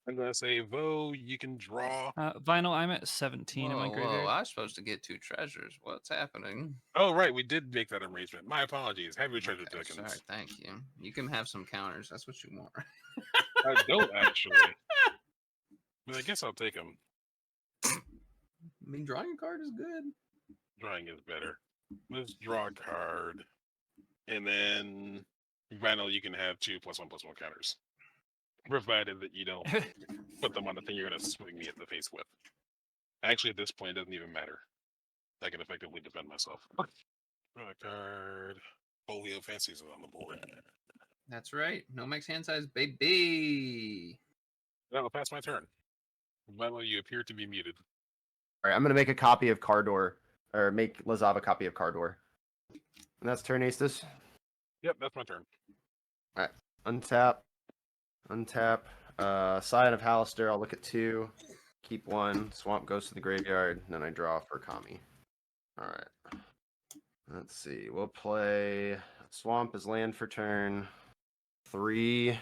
I'm gonna say, Vo, you can draw. Vinyl, I'm at 17 in my Whoa, graveyard. I was supposed to get 2 treasures. What's happening? Oh right, we did make that arrangement. My apologies. Have your treasure Okay, tokens. sorry, thank you. You can have some counters. That's what you want. I don't actually. But I guess I'll take them. I mean, drawing a card is good. Drawing is better. Let's draw a card. And then Vinyl, you can have 2 +1/+1 counters. Provided that you don't put them on the thing you're going to swing me at the face with. Actually, at this point, it doesn't even matter. I can effectively defend myself. Draw a card. Folio Fancies is on the board. That's right. No max hand size, baby. That'll pass my turn. Vinyl, you appear to be muted. All right, I'm gonna make a copy of Cardor, or make Lazav a copy of Cardor. And that's turn Aestus. Yep, that's my turn. Untap. Scion of Hallister, I'll look at 2. Keep 1. Swamp goes to the graveyard, and then I draw for Kami. Alright. Let's see. We'll play Swamp as land for turn 3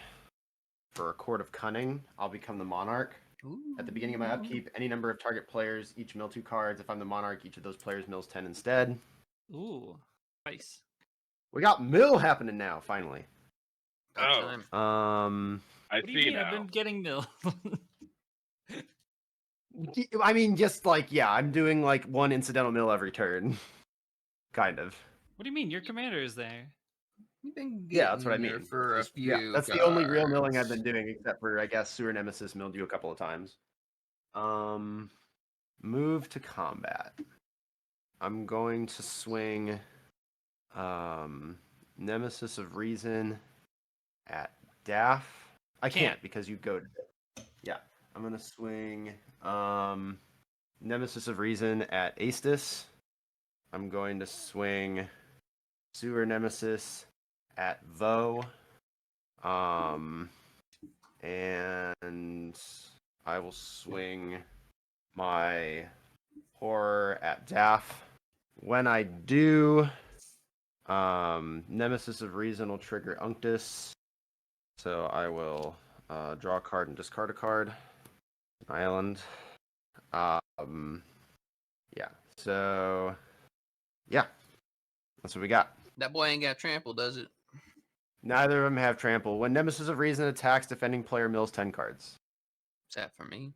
for a Court of Cunning. I'll become the Monarch. Ooh. At the beginning of my upkeep, any number of target players each mill 2 cards. If I'm the Monarch, each of those players mills 10 instead. Ooh, nice. We got mill happening now, finally. Oh. Time. I What do you see mean? I've now. been getting mill. I mean, just like, yeah, I'm doing like 1 incidental mill every turn. Kind of. What do you mean? Your commander is there. You've been Yeah, that's what I getting there mean. for a Just- few. yeah, that's the only real milling I've cards. been doing, except for, I guess, Sewer Nemesis milled you a couple of times. Move to combat. I'm going to swing Nemesis of Reason at Daff. I can't because you go to it. Yeah. I'm gonna swing Nemesis of Reason at Aestus. I'm going to swing Sewer Nemesis at Vo. And I will swing my horror at Daff. When I do, Nemesis of Reason will trigger Unctus. So I will draw a card and discard a card. Island. Yeah. So, yeah. That's what we got. That boy ain't got trample, does it? Neither of them have trample. When Nemesis of Reason attacks, defending player mills 10 cards. Is that for me?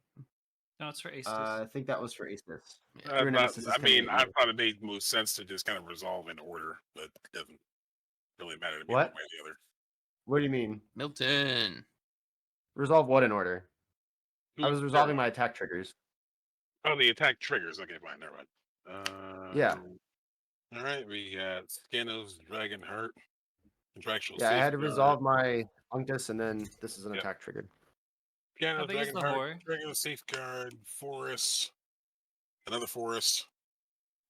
No, it's for Aestus. I think that was for Aestus. Yeah. Sewer Nemesis is I mean, coming I at you. thought it made most sense to just kind of resolve in order, but it doesn't really matter to me What? one way or the other. What do you mean? Milton. Resolve what in order? I was Never resolving mind. my attack triggers. Oh, the attack triggers. Okay, fine. Never mind. Yeah. All right, we got Scanos, Dragonheart, Contractual Yeah, I had to Safeguard. resolve my Unctus, and then this is an Yep. attack triggered. Piano, How big is the Dragonheart, horror? Dragon Safeguard, Forest, another Forest,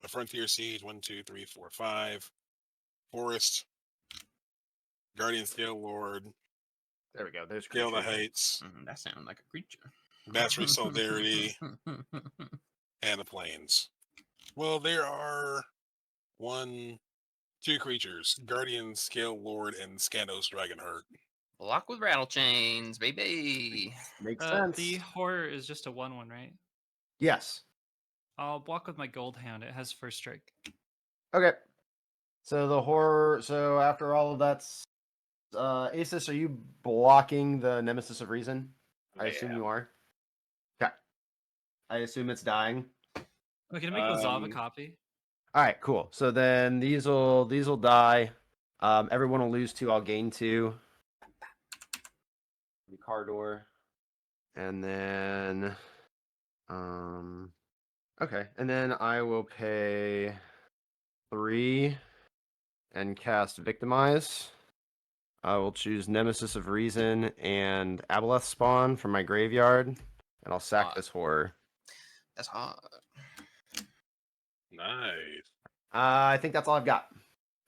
a Frontier Siege, 1, 2, 3, 4, 5, Forest, Guardian Scale Lord, There we go. There's Scale the creature. Heights, That sounded like a creature. Mastery Solidarity, and the Plains. Well, there are 2 creatures: Guardian, Scale Lord, and Scandos Dragonheart. Block with rattle chains, baby. Makes sense. The horror is just a 1/1, right? Yes. I'll block with my gold hound. It has first strike. Okay. So the horror. So after all of that's, Asus, are you blocking the Nemesis of Reason? I assume Yeah. you are. Okay. I assume it's dying. Oh, can I make Lazava Um, copy? All right, cool. So then these will die. Everyone will lose 2. I'll gain 2. The car door, and then okay, and then I will pay 3 and cast Victimize. I will choose Nemesis of Reason and Aboleth Spawn from my graveyard, and I'll sack this horror. That's hard. Nice. I think that's all I've got.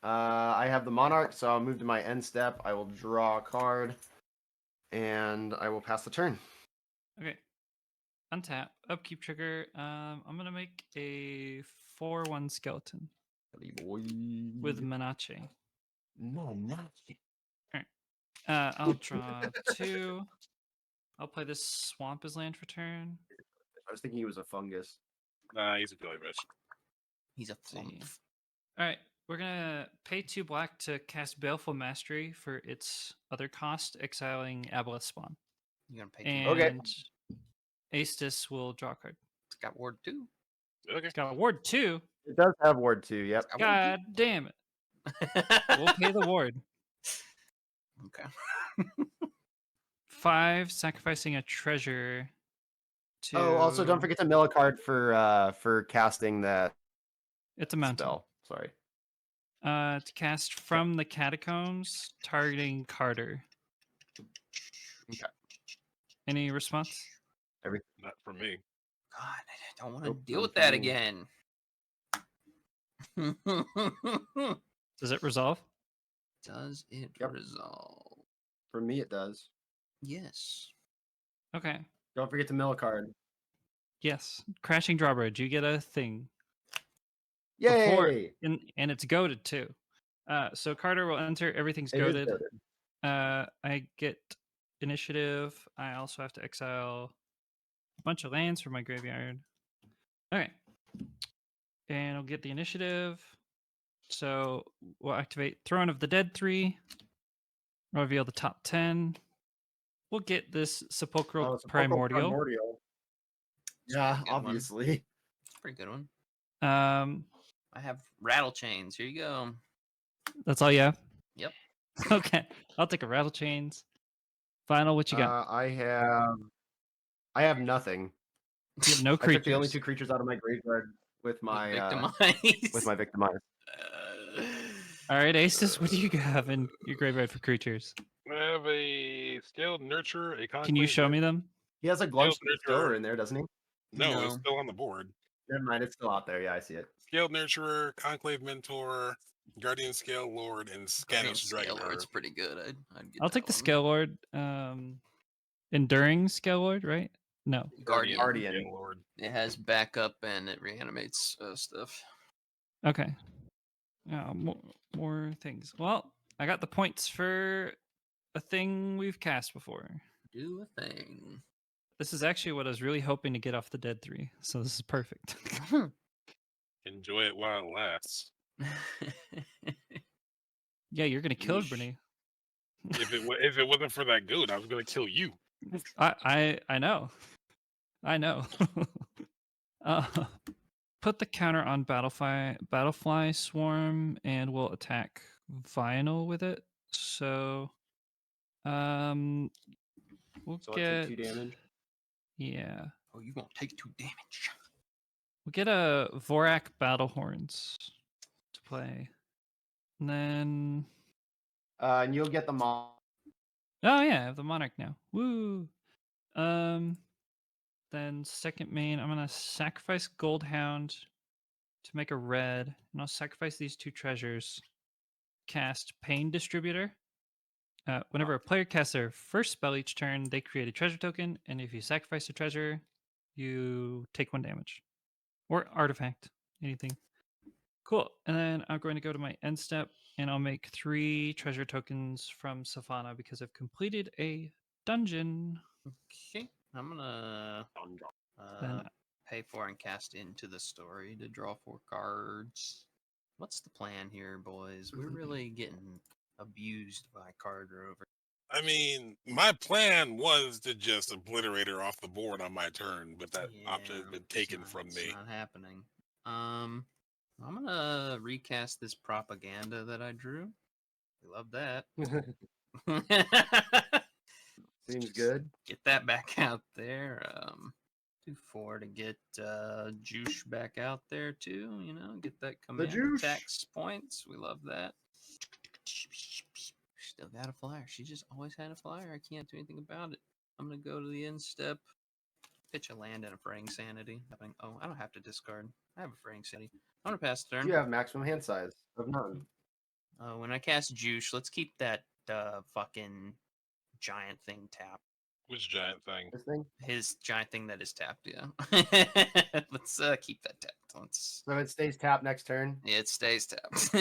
I have the Monarch, so I'll move to my end step. I will draw a card, and I will pass the turn. Okay. Untap. Upkeep trigger. I'm gonna make a 4/1 skeleton with Menache. Alright. I'll draw 2. I'll play this swamp as land for turn. I was thinking he was a fungus. Nah, he's a jellyfish. He's a See. flump. Alright. We're gonna pay 2 black to cast Baleful Mastery for its other cost, exiling Aboleth Spawn. You're gonna pay And Okay. Aestus will draw a card. It's got ward 2. Okay. It's got a ward 2. It does have Ward 2, yep. Got ward God damn it. 2. We'll pay the ward. Okay. 5, sacrificing a treasure to. Oh, also don't forget to mill a card for casting that It's a mountain. spell. Sorry. To cast from the catacombs, targeting Carter. Okay. Any response? Not for me. God, I don't want to Nope, deal none with for that me. again. Does it resolve? Does it Yep. resolve? For me, it does. Yes. Okay. Don't forget to mill a card. Yes. Crashing Drawbridge. You get a thing. Yay! And it's goaded too. So Carter will enter. Everything's It is goaded. goated. I get initiative. I also have to exile a bunch of lands from my graveyard. Okay. And I'll get the initiative. So we'll activate Throne of the Dead 3. Reveal the top 10. We'll get this Sepulchral Oh, Sepulchral Primordial. Primordial. It's a Yeah, pretty good one. obviously. It's a pretty good one. Um, I have rattle chains. Here you go. that's all you have? Yep. Okay. I'll take a Rattle Chains. Final, what you got? I have nothing. You have no I creatures. took the only 2 creatures out of my graveyard with my Victimize. with my Victimize. All right, Aces, what do you have in your graveyard for creatures? I have a Scaled Nurture, a Conclave. Can you show me them? He has a Glunch Nurturer. Stower in there, doesn't he? No, it's No. still on the board. Never mind, it's still out there. Yeah, I see it. Scaled Nurturer, Conclave Mentor, Guardian Scale Lord, and Scandos Dragonheart. It's pretty good. I'd get I'll that take the one. Scale Lord. Enduring Scale Lord, right? No. Guardian. Scale Lord. It has backup and it reanimates stuff. Okay. More things. Well, I got the points for a thing we've cast before. Do a thing. This is actually what I was really hoping to get off the Dead 3, so this is perfect. Enjoy it while it lasts. Yeah, you're gonna kill Yeesh. everybody. If it wasn't for that goat, I was gonna kill you. I know. I know. Put the counter on Battlefly Swarm, and we'll attack Vinyl with it. So, we'll So I'll get take 2 damage. Yeah, Oh, you won't take 2 damage. we'll get a Vorak Battlehorns to play, and then And you'll get the oh yeah, I have the Monarch now. Woo! Then second main, I'm gonna sacrifice Goldhound to make a red, and I'll sacrifice these 2 treasures. Cast Pain Distributor. Whenever a player casts their first spell each turn, they create a treasure token, and if you sacrifice a treasure, you take 1 damage. Or artifact. anything. Cool. And then I'm going to go to my end step, and I'll make 3 treasure tokens from Safana because I've completed a dungeon. Okay, I'm gonna Then pay for and cast into the story to draw 4 cards. What's the plan here, boys? We're really getting abused by card rover. I mean, my plan was to just obliterate her off the board on my turn, but that option has been taken from me. It's not happening. I'm gonna recast this propaganda that I drew. We love that. Seems good. Get that back out there. Do 4 to get Juice back out there too. You know, get that command Juice. tax points. We love that. Still got a flyer. She just always had a flyer. I can't do anything about it. I'm gonna go to the end step. Pitch a land and a fraying sanity. Oh, I don't have to discard. I have a fraying sanity. I'm gonna pass the turn. You have maximum hand size of none. When I cast Juice, let's keep that fucking giant thing tapped. Which giant thing? This thing. His giant thing that is tapped, yeah. Let's keep that tapped. So it stays tapped next turn. It stays tapped.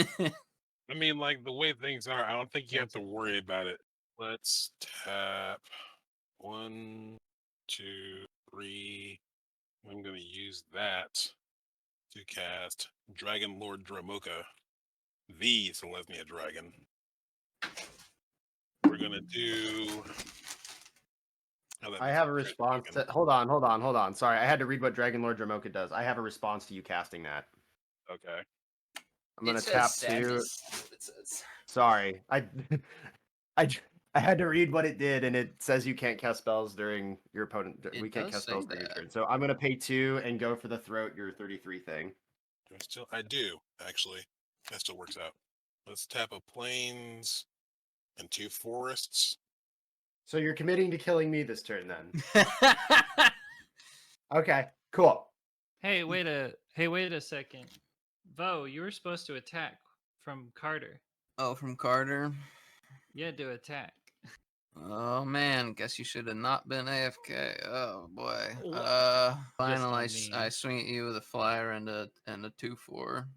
I mean, like the way things are, I don't think you have to worry about it. Let's tap 1, 2, 3. I'm going to use that to cast Dragon Lord Dromoka, the Selesnya Dragon. We're going to do. I have a response to. Hold on. Sorry, I had to read what Dragon Lord Dramoka does. I have a response to you casting that. Okay. I'm gonna tap 2. Sorry, I had to read what it did, and it says you can't cast spells during your opponent. We can't cast spells during your turn. So I'm gonna pay 2 and go for the throat your 33 thing. I do actually. That still works out. Let's tap a plains and 2 forests. So you're committing to killing me this turn, then? Okay, cool. Hey, wait a second. Vo, you were supposed to attack from Carter. Oh, from Carter? You had to attack. Oh man, guess you should have not been AFK. Oh boy. Finally, I swing at you with a flyer and a 2/4.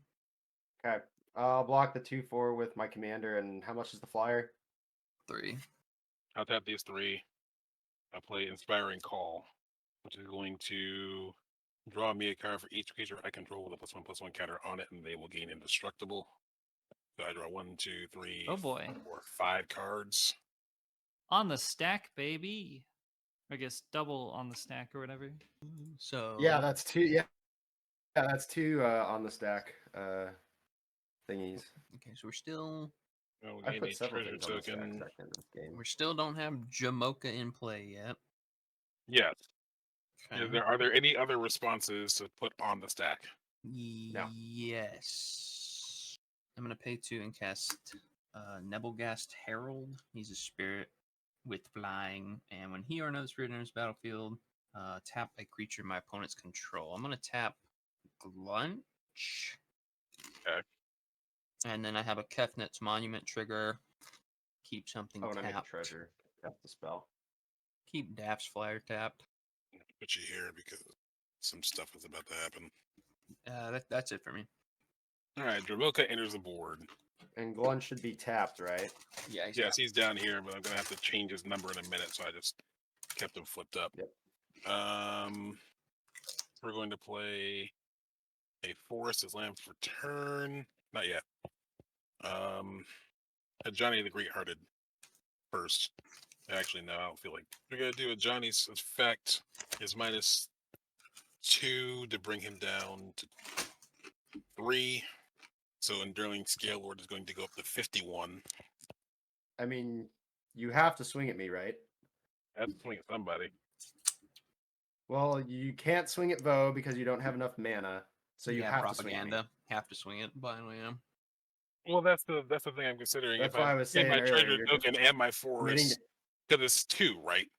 Okay, I'll block the 2/4 with my commander. And how much is the flyer? 3. I'll tap these 3. I'll play Inspiring Call, which is going to draw me a card for each creature I control with a +1/+1 counter on it, and they will gain indestructible. So I draw 1, 2, 3, Oh boy. 4, 5 cards. On the stack, baby. I guess double on the stack or whatever. So yeah, that's 2. Yeah, that's 2 on the stack thingies. Okay, so we're still. Oh, I gain put a several treasure things on the stack token. in this game. We still don't have Jamocha in play yet. Yes. Okay. Are there any other responses to put on the stack? No. Yes. I'm gonna pay 2 and cast Nebelgast Herald. He's a spirit with flying, and when he or another spirit enters the battlefield, tap a creature my opponent's control. I'm gonna tap Glunch. Okay. And then I have a Kefnet's Monument trigger. Keep something When I make a tapped. treasure, that's the spell. Keep Daft's Flyer tapped. Put you here because some stuff is about to happen. That's it for me. All right, Dramoka enters the board. And Glun should be tapped, right? Yeah, Yes, he's down here, but I'm gonna have to change his number in a minute, so I just kept him flipped up. Yep. We're going to play a forest as land for turn. Not yet. A Johnny the Great-Hearted first. Actually, no, I don't feel like we're gonna do a Johnny's effect is -2 to bring him down to 3. So Enduring Scale Lord is going to go up to 51. I mean, you have to swing at me, right? I have to swing at somebody. Well, you can't swing at Vo because you don't have enough mana, so you have to swing at me. Have to swing it. Finally, yeah. Well, that's the thing I'm considering. That's If why I I was say saying my earlier, treasure you're token and my forest, because it's 2, right?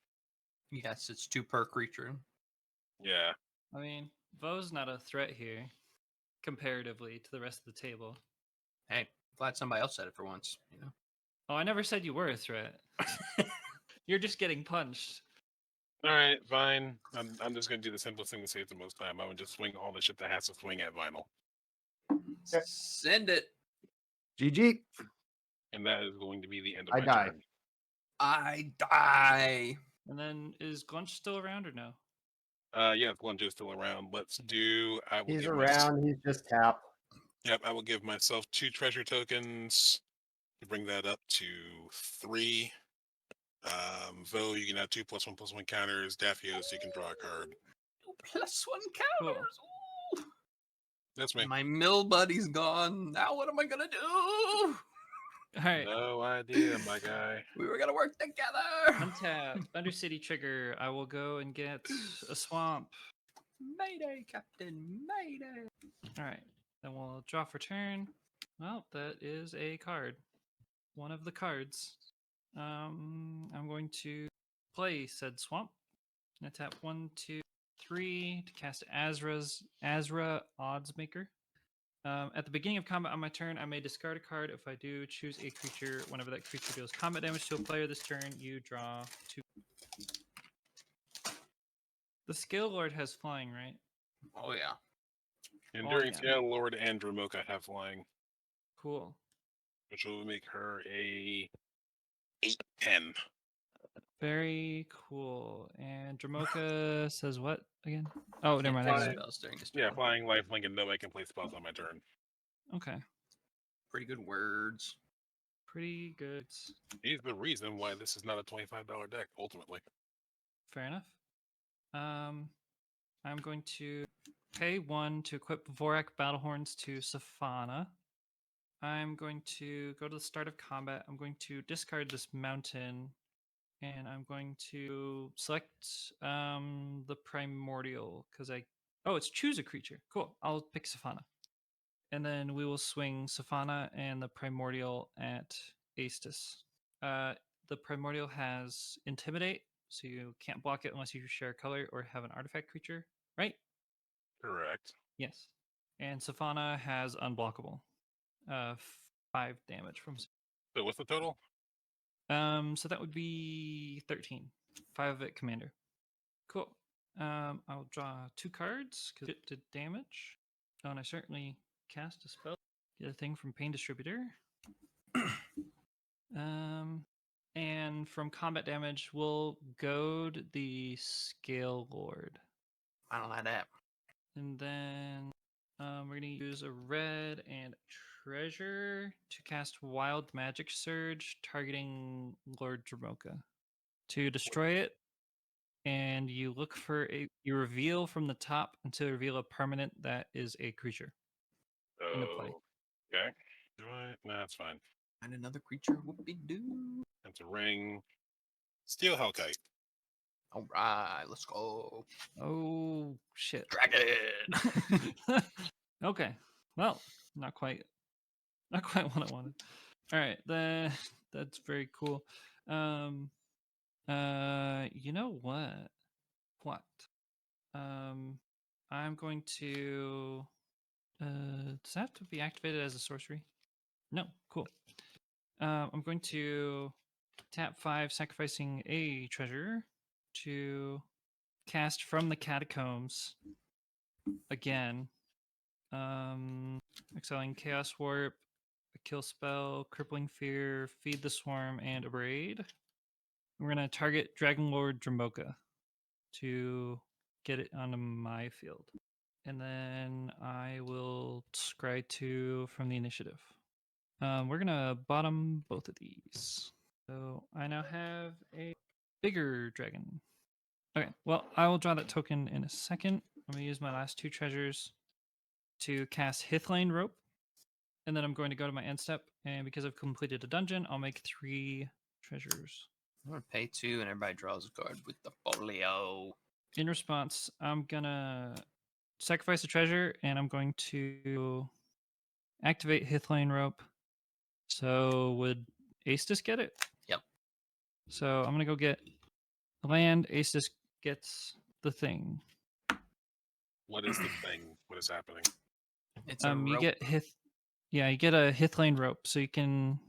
Yes, it's 2 per creature. Yeah. I mean, Vo's not a threat here, comparatively to the rest of the table. Hey, glad somebody else said it for once. You know. Oh, I never said you were a threat. You're just getting punched. All right, fine. I'm just gonna do the simplest thing to save the most time. I would just swing all the shit that has to swing at vinyl. Send it. GG. And that is going to be the end of I my die. turn. I die. And then is Glunch still around or no? Yeah, Glunjo's still around. Let's do. I will He's give around. He's just tapped. Yep, I will give myself 2 treasure tokens to bring that up to 3. Vo, you can have 2+1/+1 counters. Daphios, you can draw a card. +1 Cool. counters. Ooh. That's me. My mill buddy's gone. Now what am I gonna do? All right. No idea, my guy. We were gonna work together. Untap. Undercity trigger. I will go and get a swamp. Mayday, Captain. Mayday. All right. Then we'll draw for turn. Well, that is a card. One of the cards. I'm going to play said swamp. I'm gonna tap 1, 2, 3 to cast Azra Odds Maker. At the beginning of combat on my turn, I may discard a card. If I do, choose a creature. Whenever that creature deals combat damage to a player this turn, you draw 2. The Scale Lord has flying, right? Oh yeah. Enduring yeah. Scale Lord and Dromoka have flying, Cool. which will make her a 8/10. Very cool. And Dramoka says what again? Oh, never mind. Can't I play got it. spells during this Yeah, turn. flying, lifelink, and nobody can play spells on my turn. Okay. Pretty good words. Pretty good. He's the reason why this is not a $25 deck, ultimately. Fair enough. I'm going to pay 1 to equip Vorak Battlehorns to Safana. I'm going to go to the start of combat. I'm going to discard this mountain, and I'm going to select the Primordial because it's choose a creature. Cool. I'll pick Safana, and then we will swing Safana and the Primordial at Aestus. The Primordial has Intimidate, so you can't block it unless you share a color or have an artifact creature, right? Correct. Yes. And Safana has Unblockable. 5 damage from. So what's the total? So that would be 13. 5 of it, Commander. Cool. I'll draw 2 cards because it did damage. Oh, and I certainly cast a spell. Get a thing from Pain Distributor. And from combat damage, we'll goad the Scale Lord. I don't like that. And then we're going to use a red and treasure to cast Wild Magic Surge, targeting Lord Dramoka. To destroy it, and you look for you reveal from the top until you reveal a permanent that is a creature. Into play. Okay. Do I? No, that's fine. And another creature. Whoopie-doo. That's a ring. Steel Hellkite. All right, let's go. Oh, shit. Dragon. Okay. Well, not quite what I wanted. All right, that's very cool. You know what? I'm going to does that have to be activated as a sorcery? No, cool. I'm going to tap 5, sacrificing a treasure to cast from the catacombs again. Exiling Chaos Warp, a kill spell, crippling fear, feed the swarm, and abrade. We're gonna target Dragon Lord Dramoka to get it onto my field. And then I will scry 2 from the initiative. We're gonna bottom both of these. So I now have a bigger dragon. Okay, well, I will draw that token in a second. I'm gonna use my last 2 treasures to cast Hithlane Rope. And then I'm going to go to my end step, and because I've completed a dungeon, I'll make 3 treasures. I'm gonna pay 2 and everybody draws a card with the folio. In response, I'm gonna sacrifice a treasure, and I'm going to activate Hithlane Rope. So would Aestus get it? Yep. So I'm gonna go get land. Aestus gets the thing. What is the thing? What is happening? It's a You rope. get you get a Hithlane Rope, so you can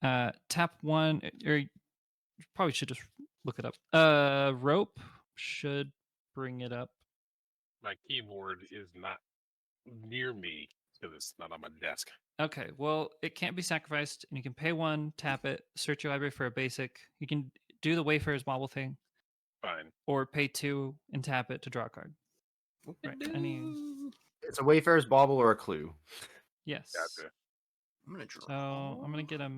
tap 1, or you probably should just look it up. Rope should bring it up. My keyboard is not near me. because it's not on my desk. Okay, well, it can't be sacrificed, and you can pay 1, tap it, search your library for a basic. You can do the Wayfarer's Bauble thing, Fine. or pay 2 and tap it to draw a card. Right. It's a Wayfarer's Bauble or a Clue. Yes. Gotcha. I'm gonna draw. So I'm gonna get a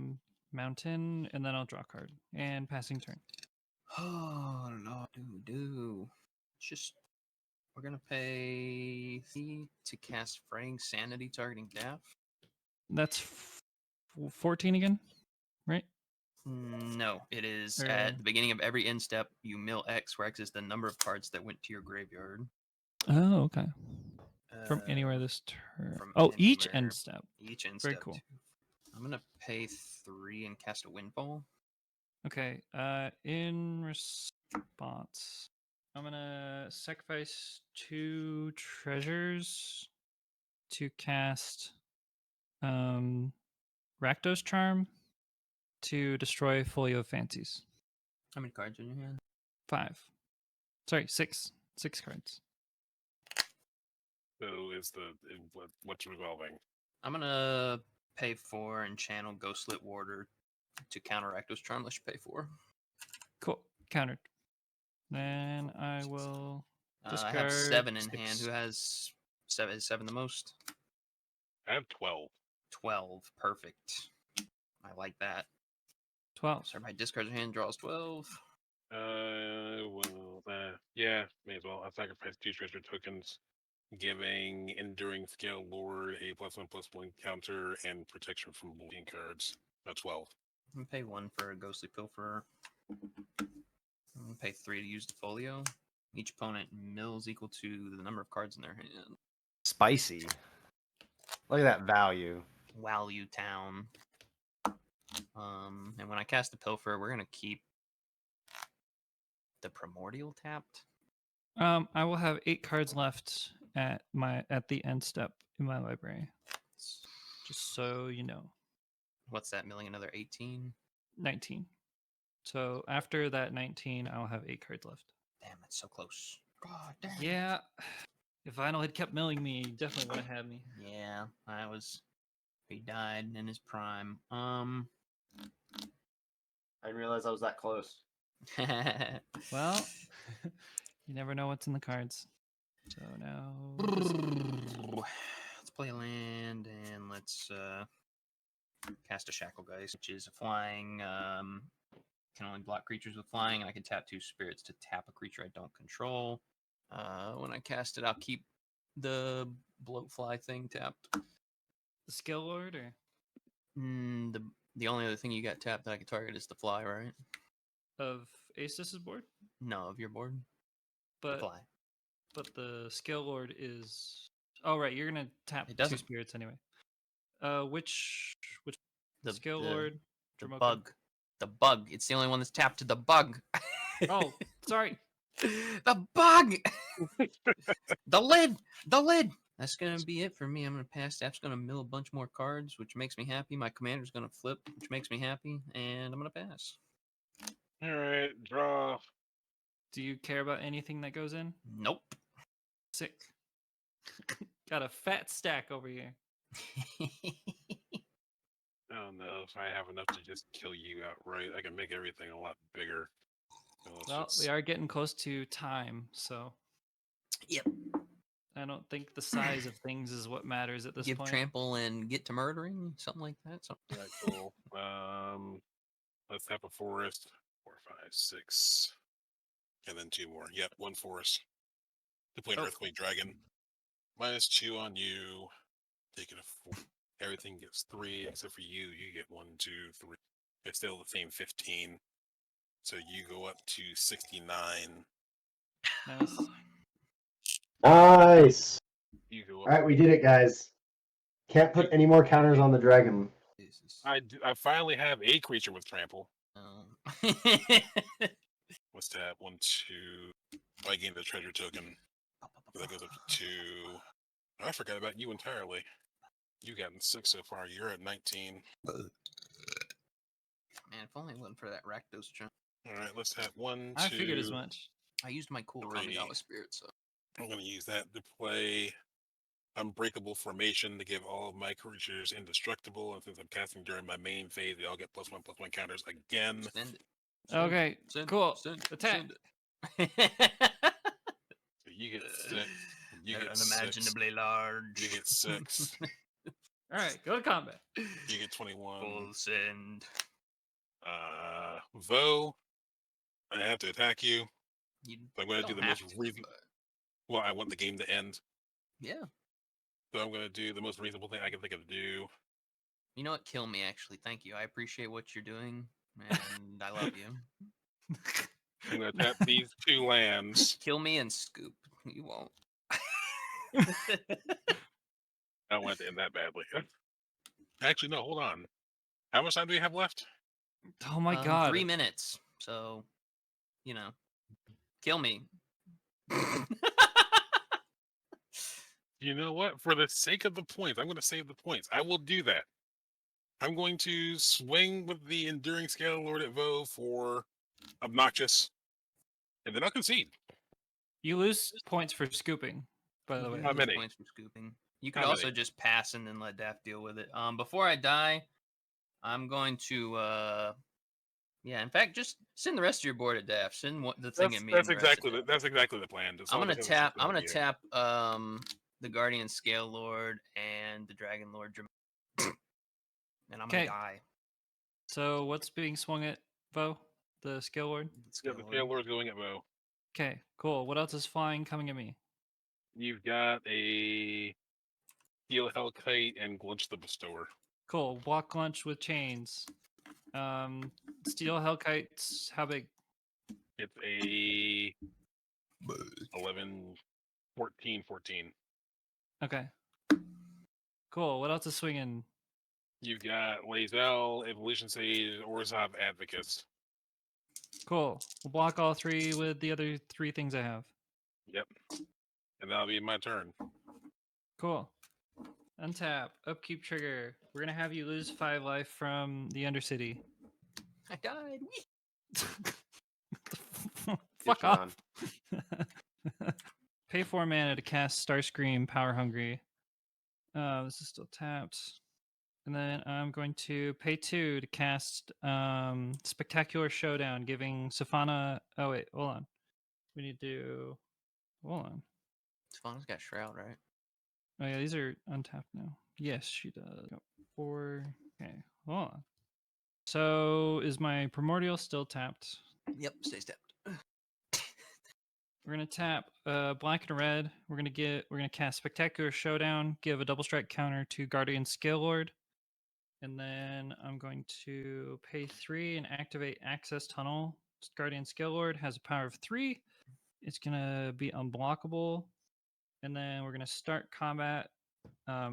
mountain, and then I'll draw a card. And passing turn. Oh, Lord, do. Just we're gonna pay to cast Fraying Sanity targeting Daff. That's 14 again, right? No, it is Or- at the beginning of every end step. You mill X, where X is the number of cards that went to your graveyard. Oh, okay. From anywhere Uh, this turn. from Oh, each anywhere. end step. Each end Very step. cool. Too. I'm gonna pay 3 and cast a Windfall. Okay. In response, I'm gonna sacrifice 2 treasures to cast Rakdos Charm to destroy Folio of Fancies. How many cards are in your hand? 5. Sorry, 6. 6 cards. So is what's revolving? I'm gonna pay 4 and channel Ghostlit Warder to counteract those charm. Let's you pay 4. Cool. Countered. Then I will discard. I have 7 in 6. hand. Who has 7? Is 7 the most? I have 12. 12. Perfect. I like that. 12. So my discards in hand draws 12. Yeah, may as well. I'll sacrifice 2 treasure tokens, giving Enduring Scale Lord a +1/+1 counter and protection from bullying cards. That's 12. I'm gonna pay 1 for a Ghostly Pilferer. I'm gonna pay 3 to use the folio. Each opponent mills equal to the number of cards in their hand. Spicy. Look at that value. Value Town. And when I cast the Pilfer, we're gonna keep the Primordial tapped. I will have 8 cards left at the end step in my library. Just so you know. What's that? Milling another 18? 19. So after that 19, I'll have 8 cards left. Damn, that's so close. God damn. Yeah. If Vinyl had kept milling me, he definitely would have had me. Yeah, he died in his prime. I didn't realize I was that close. Well, you never know what's in the cards. So now let's play a land and let's cast a Shacklegeist, which is a flying. Can only block creatures with flying, and I can tap 2 spirits to tap a creature I don't control. When I cast it, I'll keep the Bloatfly thing tapped. the Skill Lord, or The only other thing you got tapped that I can target is the fly, right? of Acis's board, No, of your board. The but fly. but the Skill Lord is. Oh right, you're gonna tap It 2 doesn't- spirits anyway. Which The Skill Lord? The Dromoka? bug. The bug. It's the only one that's tapped to the bug. Oh, sorry. The bug. The lid. The lid. That's gonna be it for me. I'm gonna pass. Staff's gonna mill a bunch more cards, which makes me happy. My commander's gonna flip, which makes me happy, and I'm gonna pass. All right, draw. Do you care about anything that goes in? Nope. Sick. Got a fat stack over here. I don't know if I have enough to just kill you outright. I can make everything a lot bigger. So Well, we are getting close to time, so. Yep. I don't think the size of things is what matters at this Give point. trample and get to murdering, something like that. Alright, cool. Let's have a forest. 4, 5, 6, and then 2 more. Yep, 1 forest. To play an Earthquake Dragon. -2 on you. Taking a 4. Everything gets 3 except for you. You get 1, 2, 3. It's still the same 15. So you go up to 69. Nice. Nice. You go All up. right, we did it, guys. Can't put any more counters on the dragon. Jesus. I finally have a creature with trample. Oh. What's that? 1, 2. I gained the treasure token. That goes up to 2. I forgot about you entirely. You've gotten 6 so far. You're at 19. Man, if only it wasn't for that Rakdos jump. Alright, let's have 1, 2. I figured as much. I used my cool 3. Kamigawa spirit, so I'm going to use that to play Unbreakable Formation to give all of my creatures indestructible, and since I'm casting during my main phase, they all get +1/+1 counters again. Send it. Okay, cool. Send, Attack. send So you get 6. You They're get 6. unimaginably large. You get 6. All right, go to combat. You get 21. Full send. Vo, I have to attack you. You So I'm going to do don't the most have to, reasonable. but Well, I want the game to end, yeah. so I'm going to do the most reasonable thing I can think of to do. You know what? Kill me, actually. Thank you. I appreciate what you're doing, and I love you. I'm going to tap these 2 lands. Kill me and scoop. You won't. I don't want it to end that badly. Actually, no, hold on. How much time do we have left? Oh my god. 3 minutes. So, kill me. You know what? For the sake of the points, I'm going to save the points. I will do that. I'm going to swing with the Enduring Scale Lord at Vo for Obnoxious, and then I'll concede. You lose points for scooping, by the way. How many? Points for scooping. You could How also many? just pass and then let Daft deal with it. Before I die, I'm going to in fact, just send the rest of your board at Daft. Send the thing at me. That's exactly the plan. I'm gonna tap the Guardian Scale Lord and the Dragon Lord, and I'm gonna die. So what's being swung at Vo? The Scale Lord? Yeah, the Scale Lord's going at Vo. Okay, cool. What else is flying coming at me? You've got a Steel Hellkite and Glunch the Bestower. Cool. Block Glunch with chains. Steel Hellkites, how big? It's a 11, 14. Okay. Cool. What else is swinging? You've got Lae'zel, Evolution Sage, Orzhov, Advocates. Cool. We'll block all 3 with the other 3 things I have. Yep. And that'll be my turn. Cool. Untap. Upkeep trigger. We're going to have you lose 5 life from the Undercity. I died. Fuck off. Pay 4 mana to cast Starscream Power Hungry. This is still tapped. And then I'm going to pay 2 to cast Spectacular Showdown, giving Safana. Oh, wait, hold on. We need to. Hold on. Safana's got Shroud, right? Oh, yeah, these are untapped now. Yes, she does. 4. Okay, hold on. So is my Primordial still tapped? Yep, stays tapped. We're gonna tap black and red. We're gonna cast Spectacular Showdown, give a double strike counter to Guardian Scale Lord. And then I'm going to pay 3 and activate Access Tunnel. Guardian Scale Lord has a power of 3. It's gonna be unblockable. And then we're gonna start combat.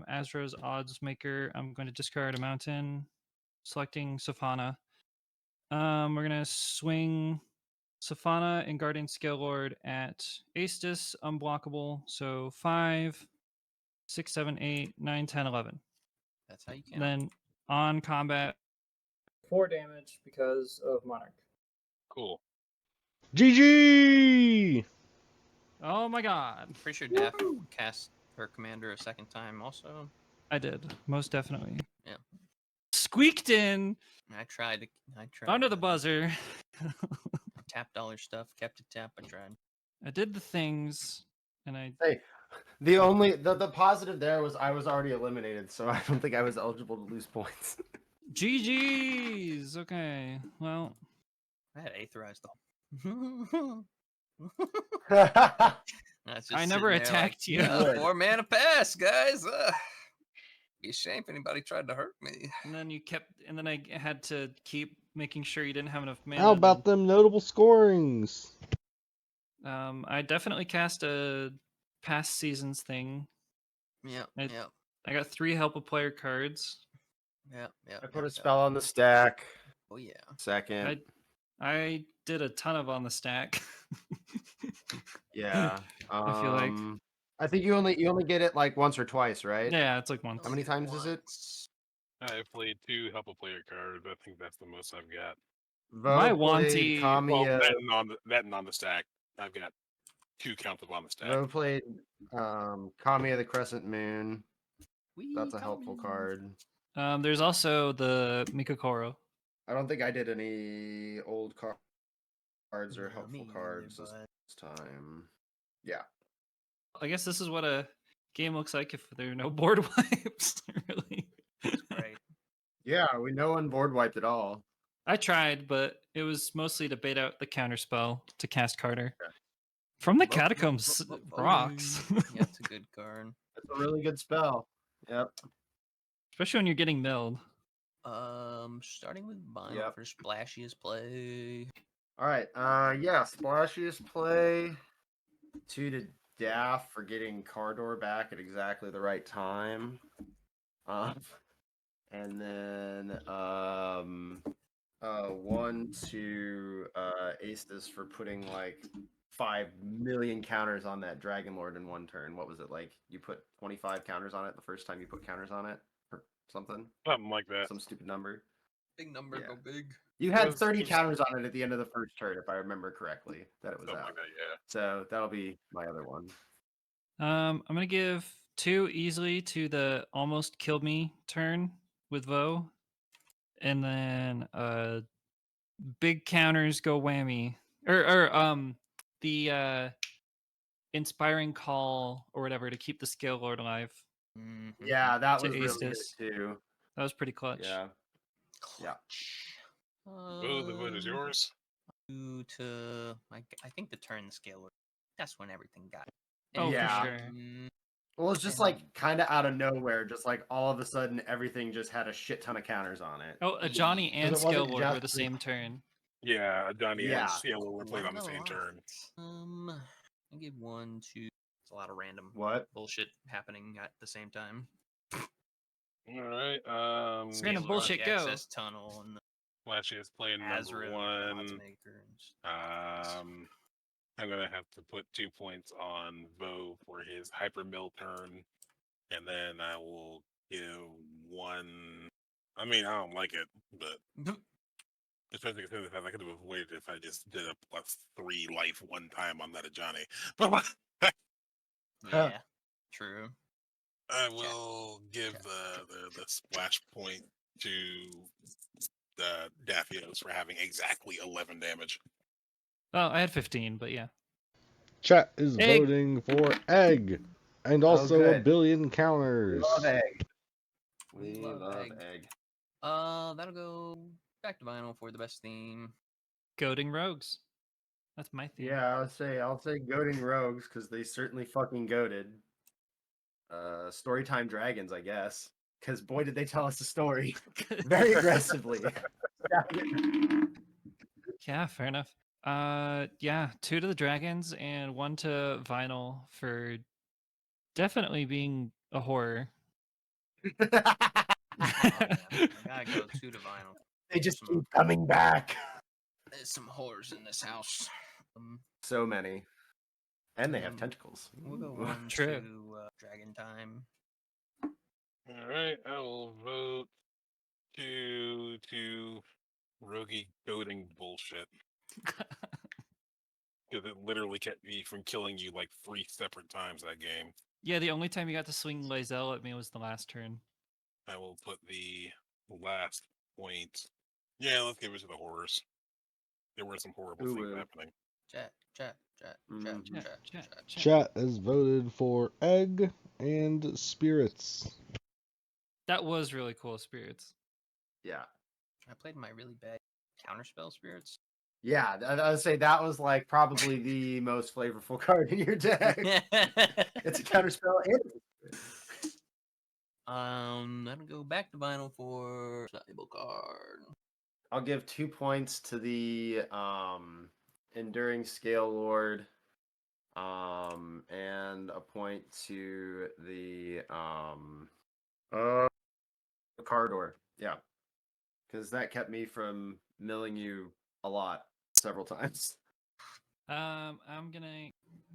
Azra's Odds Maker. I'm going to discard a mountain, selecting Safana. We're gonna swing Safana and Guardian Scale Lord at Aestus, unblockable. So 5, 6, 7, 8, 9, 10, 11. That's how you count. And then on combat, 4 damage because of Monarch. Cool. GG! Oh my god. Pretty sure Daft cast her commander a second time also. I did, most definitely. Yeah. Squeaked in. I tried. Under the buzzer. Tapped all her stuff, kept it tapped. I tried. I did the things, and I. Hey, the positive there was I was already eliminated, so I don't think I was eligible to lose points. GG's. Okay. Well, I had aetherized the I never attacked you. 4 mana pass, guys. Be a shame if anybody tried to hurt me. And then I had to keep making sure you didn't have enough mana. How about them notable scorings? I definitely cast a past seasons thing. Yeah. I got 3 help a player cards. Yeah. I put a spell on the stack. Oh yeah. Second. I did a ton of on the stack. Yeah. I feel like. I think you only get it like once or twice, right? Yeah, it's like once. How many times is it? I've played 2 help a player cards. I think that's the most I've got. My Wanty. Well, that and on the stack. I've got 2 count them on the stack. Vo played Kami of the Crescent Moon. That's a helpful card. There's also the Mikokoro. I don't think I did any old cards or No, helpful me neither, cards but- this time. Yeah. I guess this is what a game looks like if there are no board wipes. Really. That's great. Yeah, we no one board wiped at all. I tried, but it was mostly to bait out the counter spell to cast Carter. Okay. From the Vo- Catacombs Vo- rocks. Yeah, it's a good card. That's a really good spell. Yep. Especially when you're getting milled. Starting with Vinyl Yep. for splashiest play. All right. Yeah, splashiest play. 2 to Daff for getting Cardor back at exactly the right time. And then 1 to Aestus for putting like 5 million counters on that Dragon Lord in one turn. What was it like? You put 25 counters on it the first time you put counters on it, or something? Something like that. Some stupid number. Big number, Yeah. go big. You had was- 30 counters on it at the end of the first turn, if I remember correctly. That it was Something out. like that, yeah. So that'll be my other one. I'm gonna give 2 easily to the almost killed me turn with Vo. And then big counters go whammy. Or the inspiring call or whatever to keep the scale lord alive. Mhm. Yeah, that To was really good Aestus. too. That was pretty clutch. Yeah. Yeah. Clutch. Boo, the vote is yours. 2 to I think the turn the scale. That's when everything got. Oh, Yeah. for sure. Well, it's just like kind of out of nowhere, just like all of a sudden everything just had a shit ton of counters on it. Oh, a Johnny and it wasn't Scale Lord were just the same turn. Yeah, Johnny Yeah. and Cielo were played on the Quite a same turn. lot. I give 1, 2. It's a lot of random What? bullshit happening at the same time. All right. Random Scale Lord, bullshit the go. Access Tunnel and the Flashiest playing number Azra 1. Godsmaker and stuff. I'm gonna have to put 2 points on Vo for his hyper mill turn, and then I will give 1. I mean, I don't like it, but especially considering the fact I could have avoided it if I just did a +3 life one time on that Ajani. But Yeah, true. I will give the splash point to the Daphios for having exactly 11 damage. Oh, I had 15, but yeah. Chat is Egg. voting for egg and also a good. billion We counters. love egg. We We love love egg. egg. That'll go back to Vinyl for the best theme. Goading Rogues. That's my theme. Yeah, I'll say goading rogues because they certainly fucking goaded. Storytime dragons, I guess. Because boy, did they tell us a story very aggressively. Yeah, fair enough. Yeah, 2 to the Dragons and 1 to Vinyl for definitely being a horror. Oh, yeah. I gotta go 2 to Vinyl. They just Some- keep coming back. There's some horrors in this house. So many. And they have Um, tentacles. We'll go Ooh. 1 True. to Dragon Time. All right, I will vote to Rogie goading bullshit because it literally kept me from killing you like 3 separate times that game. Yeah, the only time you got to swing Lae'zel at me was the last turn. I will put the last point. Yeah, let's give it to the horrors. There were some horrible things Ooh. happening. Chat. Mhm. Chat has voted for egg and spirits. That was really cool, Spirits. Yeah. I played my really bad counterspell spirits. Yeah, I would say that was like probably the most flavorful card in your deck. It's a counterspell and That'll go back to Vinyl for valuable card. I'll give 2 points to the Enduring Scale Lord, and a point to the Cardor. Yeah, because that kept me from milling you a lot several times. I'm gonna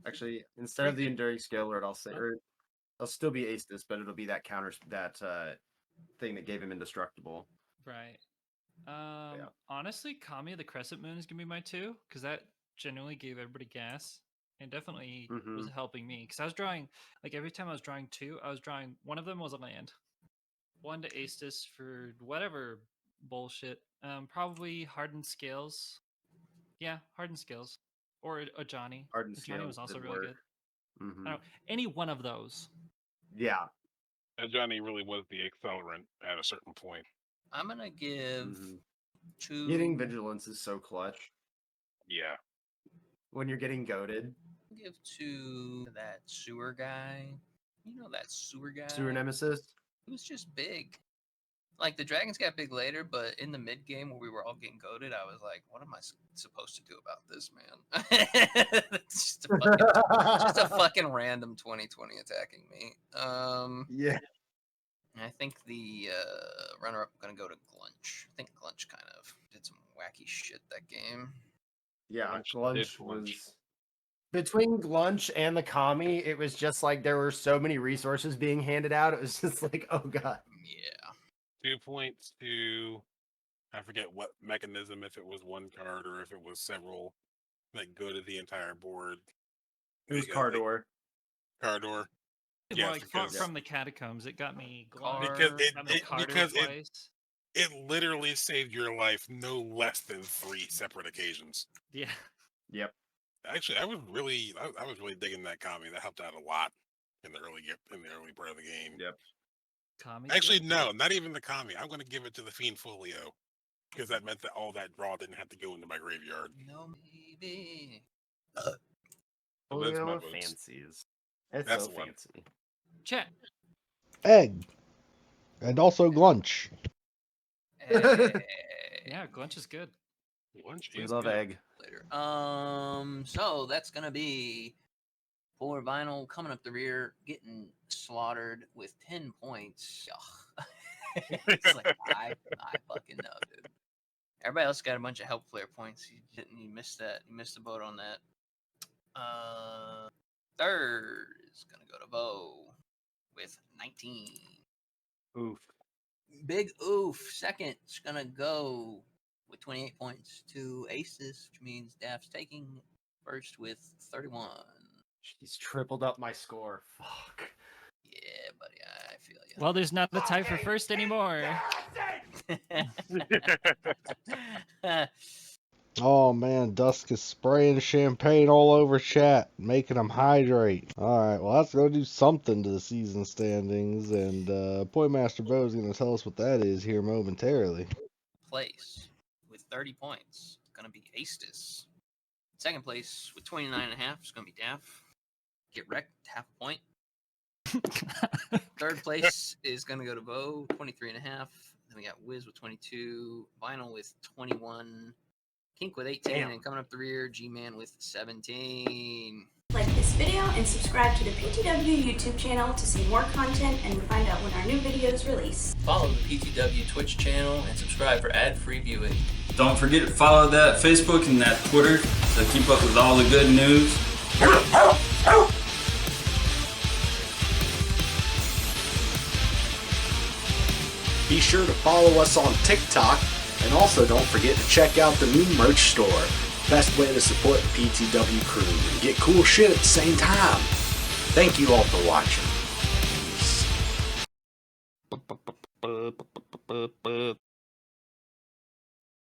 Actually, instead of the Enduring Scale Lord, I'll say, or I'll still be Aestus, but it'll be that thing that gave him indestructible. right. Yeah. Honestly, Kami of the Crescent Moon is gonna be my 2 because that genuinely gave everybody gas, and definitely Mm-hmm. was helping me because I was drawing like every time I was drawing two, I was drawing one of them was a land, one to Aestus for whatever bullshit. Probably Hardened Scales. Yeah, Hardened Scales, or a Johnny. Hardened A Johnny was Scales also did really work. good. Mm-hmm. I don't know, any one of those. Yeah. Johnny really was the accelerant at a certain point. I'm gonna give Mm-hmm. two. Getting vigilance is so clutch Yeah. when you're getting goaded. Give to that sewer guy. You know that sewer guy. Sewer Nemesis. He was just big. Like the dragons got big later, but in the mid game where we were all getting goaded, I was like, "What am I supposed to do about this, man?" It's just a fucking random 2020 attacking me. Yeah. And I think the runner-up gonna go to Glunch. I think Glunch kind of did some wacky shit that game. Yeah, Glunch did Glunch Glunch. was between Glunch and the Kami, it was just like there were so many resources being handed out. It was just like, oh god. Yeah. 2 points to, I forget what mechanism, if it was one card or if it was several that go to the entire board. It was They got, like, Cardor. Cardor. Well, Yes, like because from the catacombs, it got me Because it- got me it- Carter because it- twice. it literally saved your life no less than 3 separate occasions. Yeah. Yep. Actually, I was really digging that Kami. That helped out a lot in the early part of the game. Yep. Kami's Actually, good. no, not even the Kami. I'm going to give it to the Fiend Folio because that meant that all that draw didn't have to go into my graveyard. No, maybe. So that's my Folio of votes. Fancies. It's That's so the one. fancy. Chat. Egg. And also Glunch. Hey. Yeah, Glunch is good. Lunch We is love good. egg. Later. So that's gonna be for Vinyl coming up the rear, getting slaughtered with 10 points. Ugh. It's like I fucking know, dude. Everybody else got a bunch of help player points. You missed that. You missed the boat on that. Third is gonna go to Bo with 19. Oof. Big oof. Second is gonna go with 28 points to Aces, which means Daph's taking first with 31. She's tripled up my score. Fuck. Yeah, buddy, I feel you. Well, there's not the tie for first anymore. Oh man, Dusk is spraying champagne all over chat, making them hydrate. Alright, well let's go do something to the season standings, and Pointmaster Bo is going to tell us what that is here momentarily. Place with 30 points is going to be Aestus. Second place with 29.5 is going to be Daph. Get wrecked, half a point. Third place is going to go to Bo, 23.5. Then we got Wiz with 22, Vinyl with 21, Kink with 18, Damn. and coming up the rear, G-Man with 17. Like this video and subscribe to the PTW YouTube channel to see more content and find out when our new videos release. Follow the PTW Twitch channel and subscribe for ad-free viewing. Don't forget to follow that Facebook and that Twitter to keep up with all the good news. Be sure to follow us on TikTok, and also don't forget to check out the new merch store. Best way to support the PTW crew and get cool shit at the same time. Thank you all for watching.